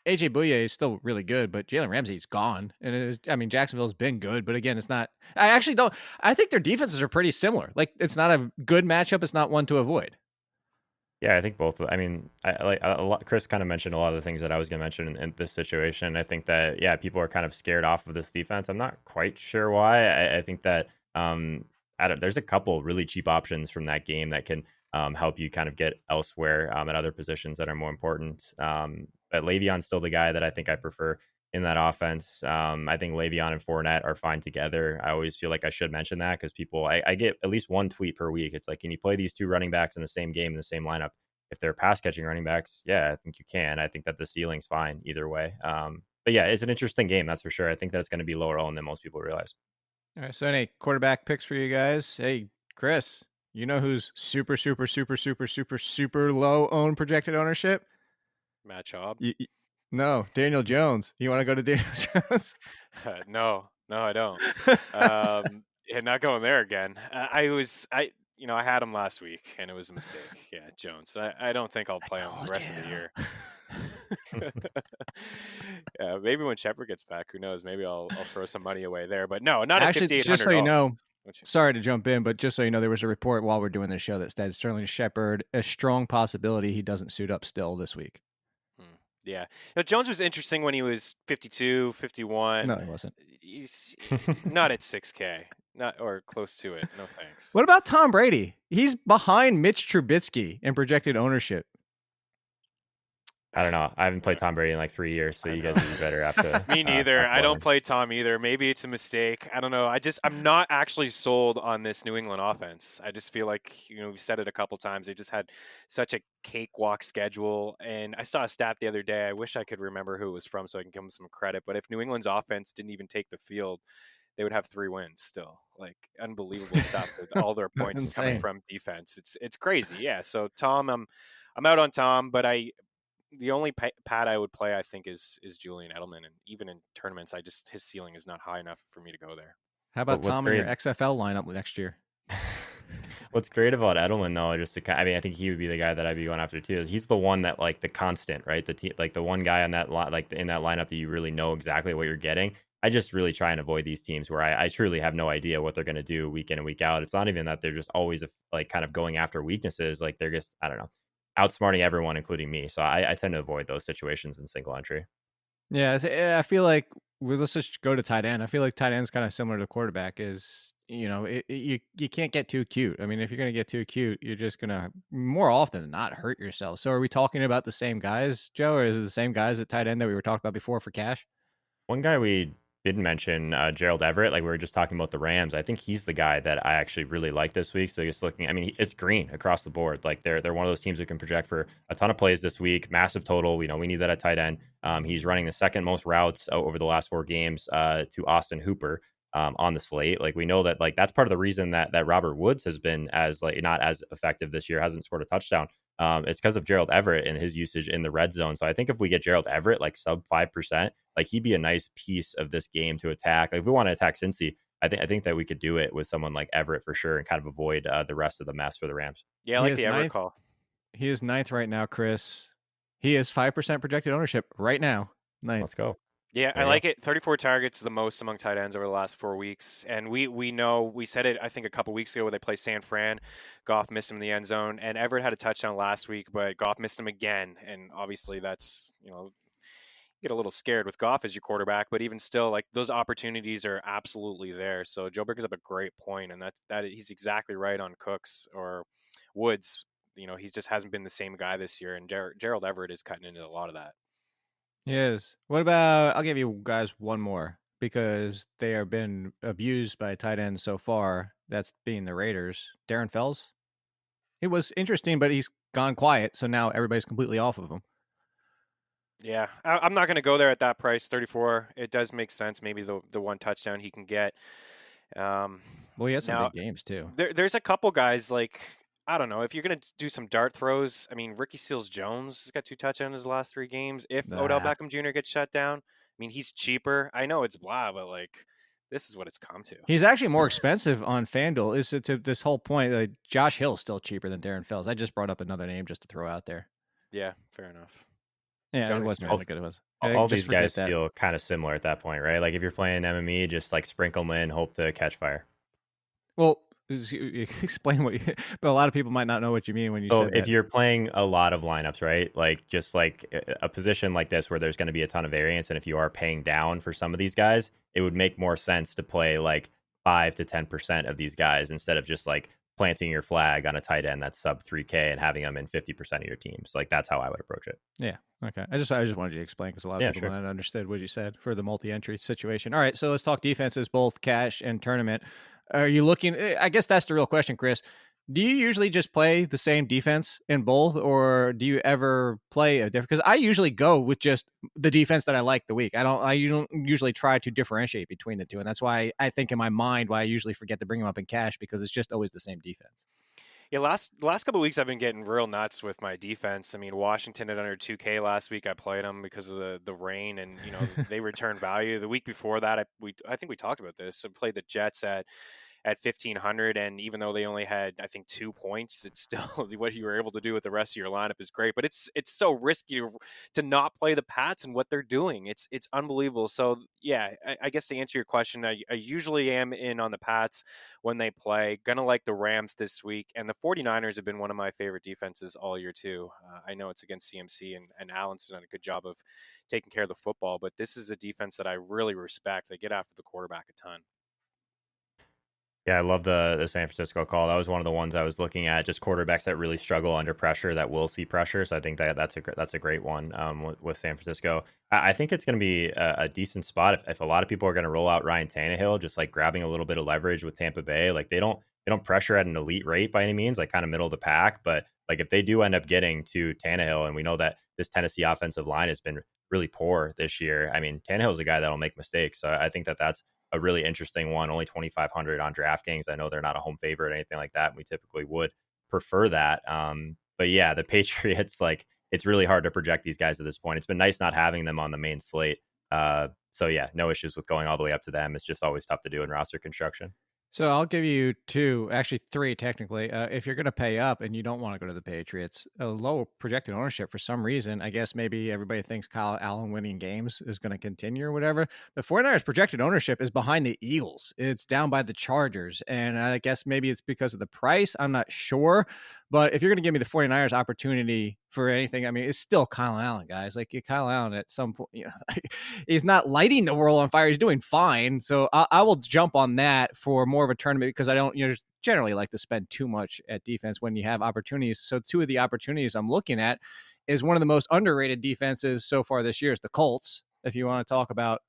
AJ Bouye is still really good, but Jalen Ramsey's gone. And Jacksonville's been good, but again, it's not. I actually don't. I think their defenses are pretty similar. Like, it's not a good matchup. It's not one to avoid. Yeah, I think both. I mean, Chris kind of mentioned a lot of the things that I was going to mention in this situation. I think that people are kind of scared off of this defense. I'm not quite sure why. I think that there's a couple really cheap options from that game that can help you kind of get elsewhere at other positions that are more important. But Le'Veon's still the guy that I think I prefer in that offense. I think Le'Veon and Fournette are fine together. I always feel like I should mention that because I get at least one tweet per week. It's like, can you play these two running backs in the same game, in the same lineup? If they're pass catching running backs, yeah, I think you can. I think that the ceiling's fine either way. But yeah, it's an interesting game, that's for sure. I think that's going to be lower owned than most people realize. All right, so any quarterback picks for you guys? Hey, Chris, you know who's super low owned projected ownership? Matt Schaub. No, Daniel Jones. You want to go to Daniel Jones? No, I don't. Yeah, not going there again. I had him last week and it was a mistake. Yeah, Jones. I don't think I'll play him the rest of the year. Yeah, maybe when Shepard gets back, who knows? Maybe I'll throw some money away there. But no, not at $5,800. Just so you know, sorry to jump in, but just so you know, there was a report while we're doing this show that said Sterling Shepard, a strong possibility he doesn't suit up still this week. Yeah. Jones was interesting when he was 52, 51. No, he wasn't. He's not at 6K, not or close to it. No thanks. What about Tom Brady? He's behind Mitch Trubisky in projected ownership. I don't know. I haven't played Tom Brady in like 3 years, so you guys would be better after. Me neither. I don't play Tom either. Maybe it's a mistake. I don't know. I'm not actually sold on this New England offense. I just feel like, we said it a couple times. They just had such a cakewalk schedule. And I saw a stat the other day. I wish I could remember who it was from so I can give them some credit. But if New England's offense didn't even take the field, they would have 3 wins still. Like unbelievable stuff with all their points coming from defense. It's crazy. Yeah. So Tom, I'm out on Tom, but the only pad I would play, I think, is Julian Edelman, and even in tournaments, his ceiling is not high enough for me to go there. How about Tom in your XFL lineup next year? What's great about Edelman, though, I think he would be the guy that I'd be going after too. He's the one that like the constant, right? The one guy on that in that lineup that you really know exactly what you're getting. I just really try and avoid these teams where I truly have no idea what they're going to do week in and week out. It's not even that they're just always like kind of going after weaknesses. Like they're just, I don't know, outsmarting everyone, including me. So I tend to avoid those situations in single entry. Yeah, I feel like let's just go to tight end. I feel like tight end's kind of similar to quarterback. Is you can't get too cute. I mean, if you're going to get too cute, you're just going to more often than not hurt yourself. So are we talking about the same guys, Joe, or is it the same guys at tight end that we were talking about before for cash? One guy we didn't mention, Gerald Everett. Like we were just talking about the Rams. I think he's the guy that I actually really like this week. So just looking, I mean, it's green across the board. Like they're one of those teams who can project for a ton of plays this week. Massive total. We need that at tight end. He's running the second most routes over the last 4 games to Austin Hooper on the slate. Like we know that like that's part of the reason that Robert Woods has been as like not as effective this year, hasn't scored a touchdown. It's because of Gerald Everett and his usage in the red zone. So I think if we get Gerald Everett like sub 5%, like he'd be a nice piece of this game to attack. Like if we want to attack Cincy, I think that we could do it with someone like Everett for sure and kind of avoid the rest of the mess for the Rams. Yeah, I like the Everett call. He is 9th right now, Chris. He is 5% projected ownership right now. 9th. Let's go. Yeah, I like it. 34 targets, the most among tight ends over the last 4 weeks. And we know, we said it, I think, a couple weeks ago where they play San Fran. Goff missed him in the end zone. And Everett had a touchdown last week, but Goff missed him again. And obviously that's, you get a little scared with Goff as your quarterback. But even still, like those opportunities are absolutely there. So Joe brings up a great point, and that he's exactly right on Cooks or Woods. He just hasn't been the same guy this year. And Gerald Everett is cutting into a lot of that. Yes. What about, I'll give you guys one more because they have been abused by tight ends so far. That's being the Raiders. Darren Fells. It was interesting, but he's gone quiet. So now everybody's completely off of him. Yeah. I'm not going to go there at that price, 34. It does make sense. Maybe the one touchdown he can get. Well, he has some big games too. There's a couple guys like, I don't know if you're going to do some dart throws. I mean, Ricky Seals-Jones has got 2 touchdowns in his last 3 games. If Odell Beckham Jr. gets shut down, I mean, he's cheaper. I know it's blah, but like, this is what it's come to. He's actually more expensive on FanDuel. Is to this whole point, like Josh Hill's still cheaper than Darren Fells. I just brought up another name just to throw out there. Yeah, fair enough. Yeah, it wasn't really good. It was. All these guys feel kind of similar at that point, right? Like if you're playing MME, just like sprinkle them in, hope to catch fire. Well, explain what but a lot of people might not know what you mean when you said that. If you're playing a lot of lineups, right? Like just like a position like this where there's going to be a ton of variance, and if you are paying down for some of these guys, it would make more sense to play like 5 to 10% of these guys instead of just like planting your flag on a tight end that's sub 3K and having them in 50% of your teams. Like that's how I would approach it. Yeah. Okay. I just wanted you to explain because a lot of people don't understood what you said for the multi-entry situation. All right. So let's talk defenses, both cash and tournament. Are you looking? I guess that's the real question, Chris. Do you usually just play the same defense in both, or do you ever play a different? Because I usually go with just the defense that I like the week. I don't usually try to differentiate between the two, and that's why I think in my mind why I usually forget to bring them up in cash because it's just always the same defense. Yeah, last couple of weeks I've been getting real nuts with my defense. I mean, Washington at under 2K last week. I played them because of the rain, and they returned value. The week before that, I think we talked about this. I played the Jets at 1,500, and even though they only had, I think, 2 points, it's still what you were able to do with the rest of your lineup is great. But it's so risky to not play the Pats and what they're doing. It's unbelievable. So yeah, I guess to answer your question, I usually am in on the Pats when they play. Gonna like the Rams this week, and the 49ers have been one of my favorite defenses all year too. I know it's against CMC, and Allen's done a good job of taking care of the football, but this is a defense that I really respect. They get after the quarterback a ton. Yeah, I love the San Francisco call. That was one of the ones I was looking at, just quarterbacks that really struggle under pressure that will see pressure. So I think that's a great one with San Francisco. I think it's going to be a decent spot if a lot of people are going to roll out Ryan Tannehill, just like grabbing a little bit of leverage with Tampa Bay. Like they don't pressure at an elite rate by any means, like kind of middle of the pack. But like if they do end up getting to Tannehill, and we know that this Tennessee offensive line has been really poor this year. I mean, Tannehill's a guy that'll make mistakes. So I think that's a really interesting one. Only 2,500 on DraftKings. I know they're not a home favorite or anything like that. We typically would prefer that. But yeah, the Patriots, like it's really hard to project these guys at this point. It's been nice not having them on the main slate. So yeah, no issues with going all the way up to them. It's just always tough to do in roster construction. So I'll give you three technically. If you're going to pay up and you don't want to go to the Patriots, a low projected ownership for some reason, I guess maybe everybody thinks Kyle Allen winning games is going to continue or whatever. The 49ers projected ownership is behind the Eagles. It's down by the Chargers. And I guess maybe it's because of the price. I'm not sure. But if you're going to give me the 49ers opportunity for anything, I mean, it's still Kyle Allen, guys. Like Kyle Allen at some point, he's not lighting the world on fire. He's doing fine. So I will jump on that for more of a tournament because I don't, generally like to spend too much at defense when you have opportunities. So two of the opportunities I'm looking at is one of the most underrated defenses so far this year is the Colts. If you want to talk about,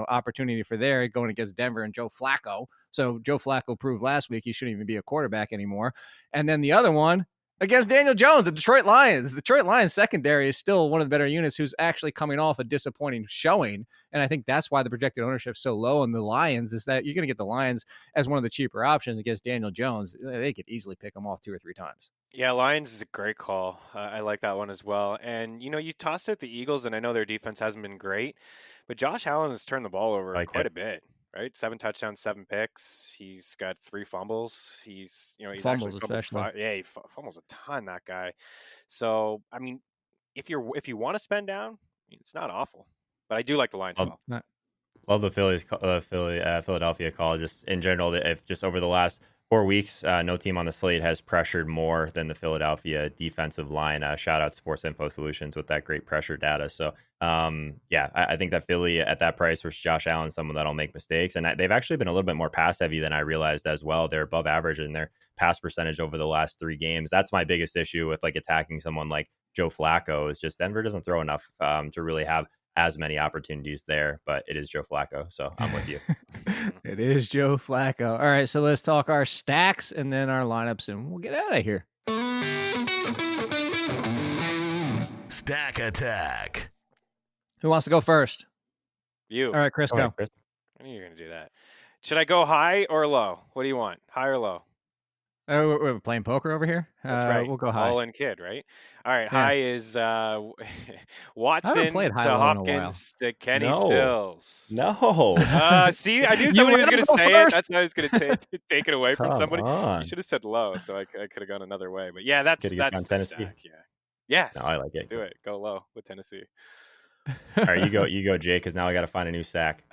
opportunity for there going against Denver and Joe Flacco. So Joe Flacco proved last week he shouldn't even be a quarterback anymore. And then the other one against Daniel Jones, the Detroit Lions. The Detroit Lions secondary is still one of the better units who's actually coming off a disappointing showing. And I think that's why the projected ownership is so low on the Lions is that you're going to get the Lions as one of the cheaper options against Daniel Jones. They could easily pick him off 2 or 3 times. Yeah, Lions is a great call. I like that one as well. And, you toss it the Eagles, and I know their defense hasn't been great, but Josh Allen has turned the ball over quite a bit. Right, 7 touchdowns, 7 picks. He's got 3 fumbles. He's fumbles actually fumbled 5. Yeah, he fumbles a ton. That guy. So I mean, if you want to spend down, it's not awful. But I do like the Lions call. Love the Philadelphia call. Just in general, if just over the last 4 weeks, no team on the slate has pressured more than the Philadelphia defensive line. Shout out Sports Info Solutions with that great pressure data. So, I think that Philly at that price versus Josh Allen, someone that'll make mistakes. And they've actually been a little bit more pass heavy than I realized as well. They're above average in their pass percentage over the last 3 games. That's my biggest issue with like attacking someone like Joe Flacco is just Denver doesn't throw enough to really have as many opportunities there, but it is Joe Flacco, so I'm with you. It is Joe Flacco. All right, so let's talk our stacks and then our lineups, and we'll get out of here. Stack Attack. Who wants to go first? You. All right, Chris, go. I knew you were going to do that. Should I go high or low? What do you want? High or low? We're playing poker over here. That's right. We'll go high. All in kid, right? All right. Yeah. High is Watson to Hopkins to Kenny Stills. No. See, I knew somebody was going to say it. That's why I was going to take it away from somebody. You should have said low, so I could have gone another way. But yeah, that's the stack. Yeah. Yes. No, I like it. Do it. Go low with Tennessee. All right, you go, Jay, because now I got to find a new stack.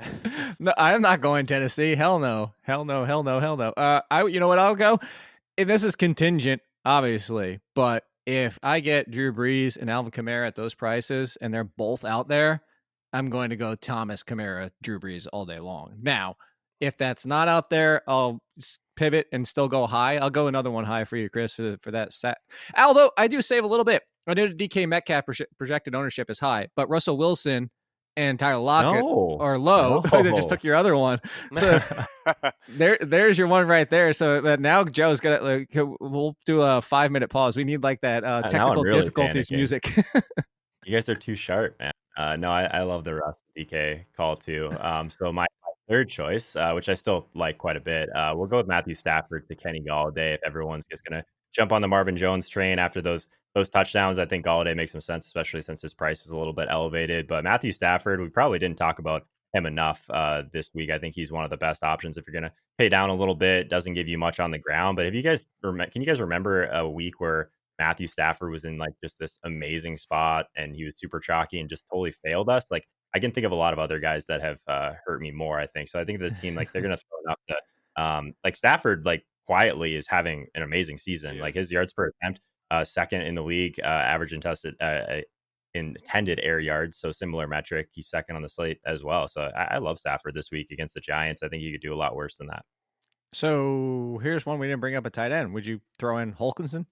No, I'm not going Tennessee. Hell no. You know what? I'll go. And this is contingent, obviously, but if I get Drew Brees and Alvin Kamara at those prices and they're both out there, I'm going to go Thomas, Kamara, Drew Brees all day long. Now, if that's not out there, I'll pivot and still go high, I'll go another one high for you, Chris, for that set. Although I do save a little bit. I know the DK Metcalf projected ownership is high, but Russell Wilson and Tyler Lockett are low. No. They just took your other one. So there's your one right there. So that now Joe's gonna we'll do a 5-minute pause. We need like that technical really difficulties panicking. Music. You guys are too sharp, man. No, I love the Russ DK call too. So my third choice, which I still like quite a bit, we'll go with Matthew Stafford to Kenny Golladay. If everyone's just gonna jump on the Marvin Jones train after those touchdowns, I think Golladay makes some sense, especially since his price is a little bit elevated. But Matthew Stafford, we probably didn't talk about him enough this week. I think he's one of the best options if you're going to pay down a little bit. Doesn't give you much on the ground. But if you guys can you guys remember a week where Matthew Stafford was in like just this amazing spot and he was super chalky and just totally failed us? Like I can think of a lot of other guys that have hurt me more, I think. So I think this team, like they're going to throw enough to like Stafford, like quietly is having an amazing season. Like his yards per attempt, second in the league, average intended air yards. So similar metric. He's second on the slate as well. So I love Stafford this week against the Giants. I think you could do a lot worse than that. So here's one we didn't bring up at tight end. Would you throw in Holkinson?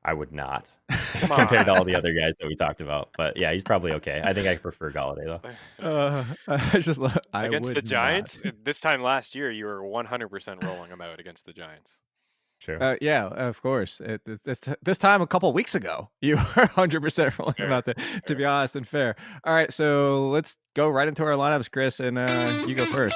I would not compared to all the other guys that we talked about. But yeah, he's probably okay. I think I prefer Golladay though. Against the Giants, this time last year, you were 100% rolling him out against the Giants. True. Yeah, of course. This time a couple of weeks ago, you were 100% rolling him out, to be honest and fair. All right, so let's go right into our lineups, Chris, and you go first.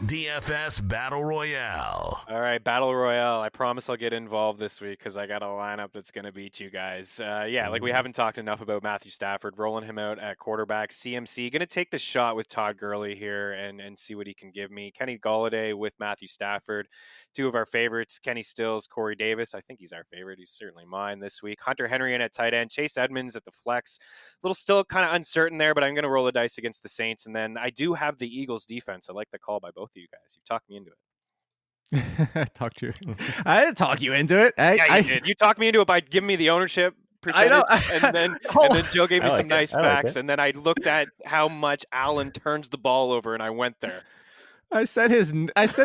DFS Battle Royale. All right, Battle Royale. I promise I'll get involved this week because I got a lineup that's going to beat you guys. Like we haven't talked enough about Matthew Stafford, rolling him out at quarterback. CMC, going to take the shot with Todd Gurley here and see what he can give me. Kenny Golladay with Matthew Stafford. Two of our favorites, Kenny Stills, Corey Davis. I think he's our favorite. He's certainly mine this week. Hunter Henry in at tight end. Chase Edmonds at the flex. A little still kind of uncertain there, but I'm going to roll the dice against the Saints. And then I do have the Eagles defense. I like the call by both of you guys. You talked me into it. Talked you. I didn't talk you into it. You did. You talked me into it by giving me the ownership percentage, and then Joe gave me some nice facts, and then I looked at how much Allen turns the ball over, and I went there. I said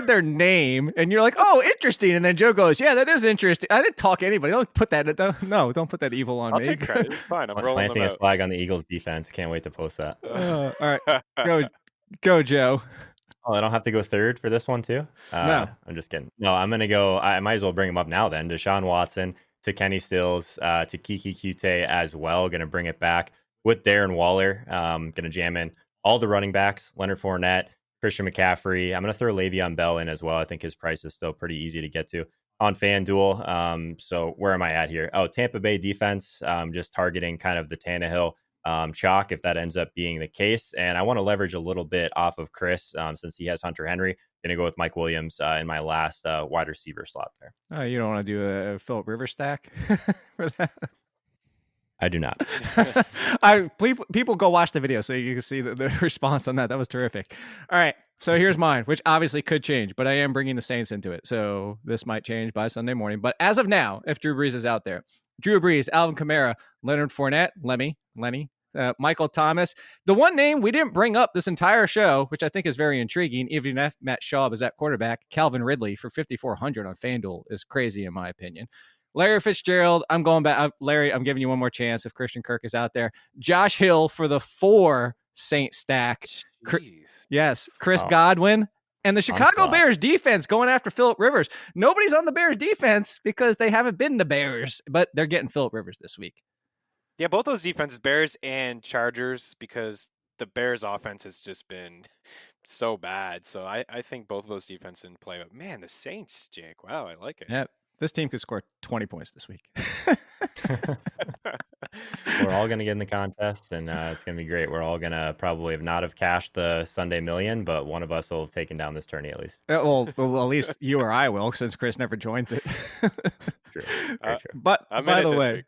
their name, and you're like, "Oh, interesting." And then Joe goes, "Yeah, that is interesting." I didn't talk to anybody. Don't put that evil on me. I'll take credit. It's fine. I'm rolling planting a flag on the Eagles defense. Can't wait to post that. All right, go, Joe. Oh, I don't have to go third for this one too? No. I'm just kidding. No, I'm going to go. I might as well bring him up now then. Deshaun Watson to Kenny Stills to Kiki Kute as well. Going to bring it back with Darren Waller. Going to jam in all the running backs, Leonard Fournette, Christian McCaffrey. I'm going to throw Le'Veon Bell in as well. I think his price is still pretty easy to get to on FanDuel. So where am I at here? Oh, Tampa Bay defense, just targeting kind of the Tannehill chalk if that ends up being the case. And I want to leverage a little bit off of Chris since he has Hunter Henry. Going to go with Mike Williams in my last wide receiver slot there. Oh, you don't want to do a Phillip Rivers stack for that? I do not. People go watch the video so you can see the response on that. That was terrific. All right. So here's mine, which obviously could change, but I am bringing the Saints into it. So this might change by Sunday morning. But as of now, if Drew Brees is out there, Drew Brees, Alvin Kamara, Leonard Fournette, Lenny, Michael Thomas. The one name we didn't bring up this entire show, which I think is very intriguing, even if Matt Schaub is at quarterback, Calvin Ridley for 5,400 on FanDuel is crazy in my opinion. Larry Fitzgerald, I'm going back. Larry, I'm giving you one more chance if Christian Kirk is out there. Josh Hill for the 4 Saint stack. Yes, Chris Godwin. And the Chicago Bears defense going after Phillip Rivers. Nobody's on the Bears defense because they haven't been the Bears, but they're getting Phillip Rivers this week. Yeah, both those defenses, Bears and Chargers, because the Bears offense has just been so bad. So I think both of those defenses in play. But man, the Saints, Jake, wow, I like it. Yeah, this team could score 20 points this week. We're all going to get in the contest, and it's going to be great. We're all going to probably not have cashed the Sunday million, but one of us will have taken down this tourney at least. Well, at least you or I will, since Chris never joins it. True. Very true. But by the way,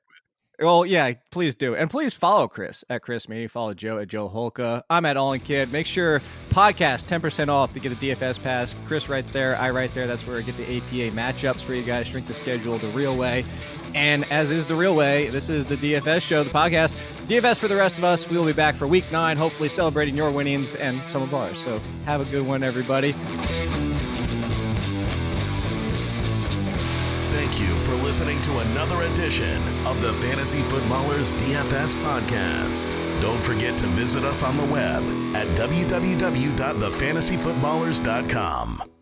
well, yeah, please do. And please follow Chris at Chris Meaney. Follow Joe at Joe Holka. I'm at All In Kid. Make sure podcast 10% off to get a DFS pass. Chris writes there. I write there. That's where I get the APA matchups for you guys. Strength of schedule the real way. And as is the real way, this is the DFS show, the podcast. DFS for the rest of us. We will be back for week 9, hopefully celebrating your winnings and some of ours. So have a good one, everybody. Thank you for listening to another edition of the Fantasy Footballers DFS Podcast. Don't forget to visit us on the web at www.thefantasyfootballers.com.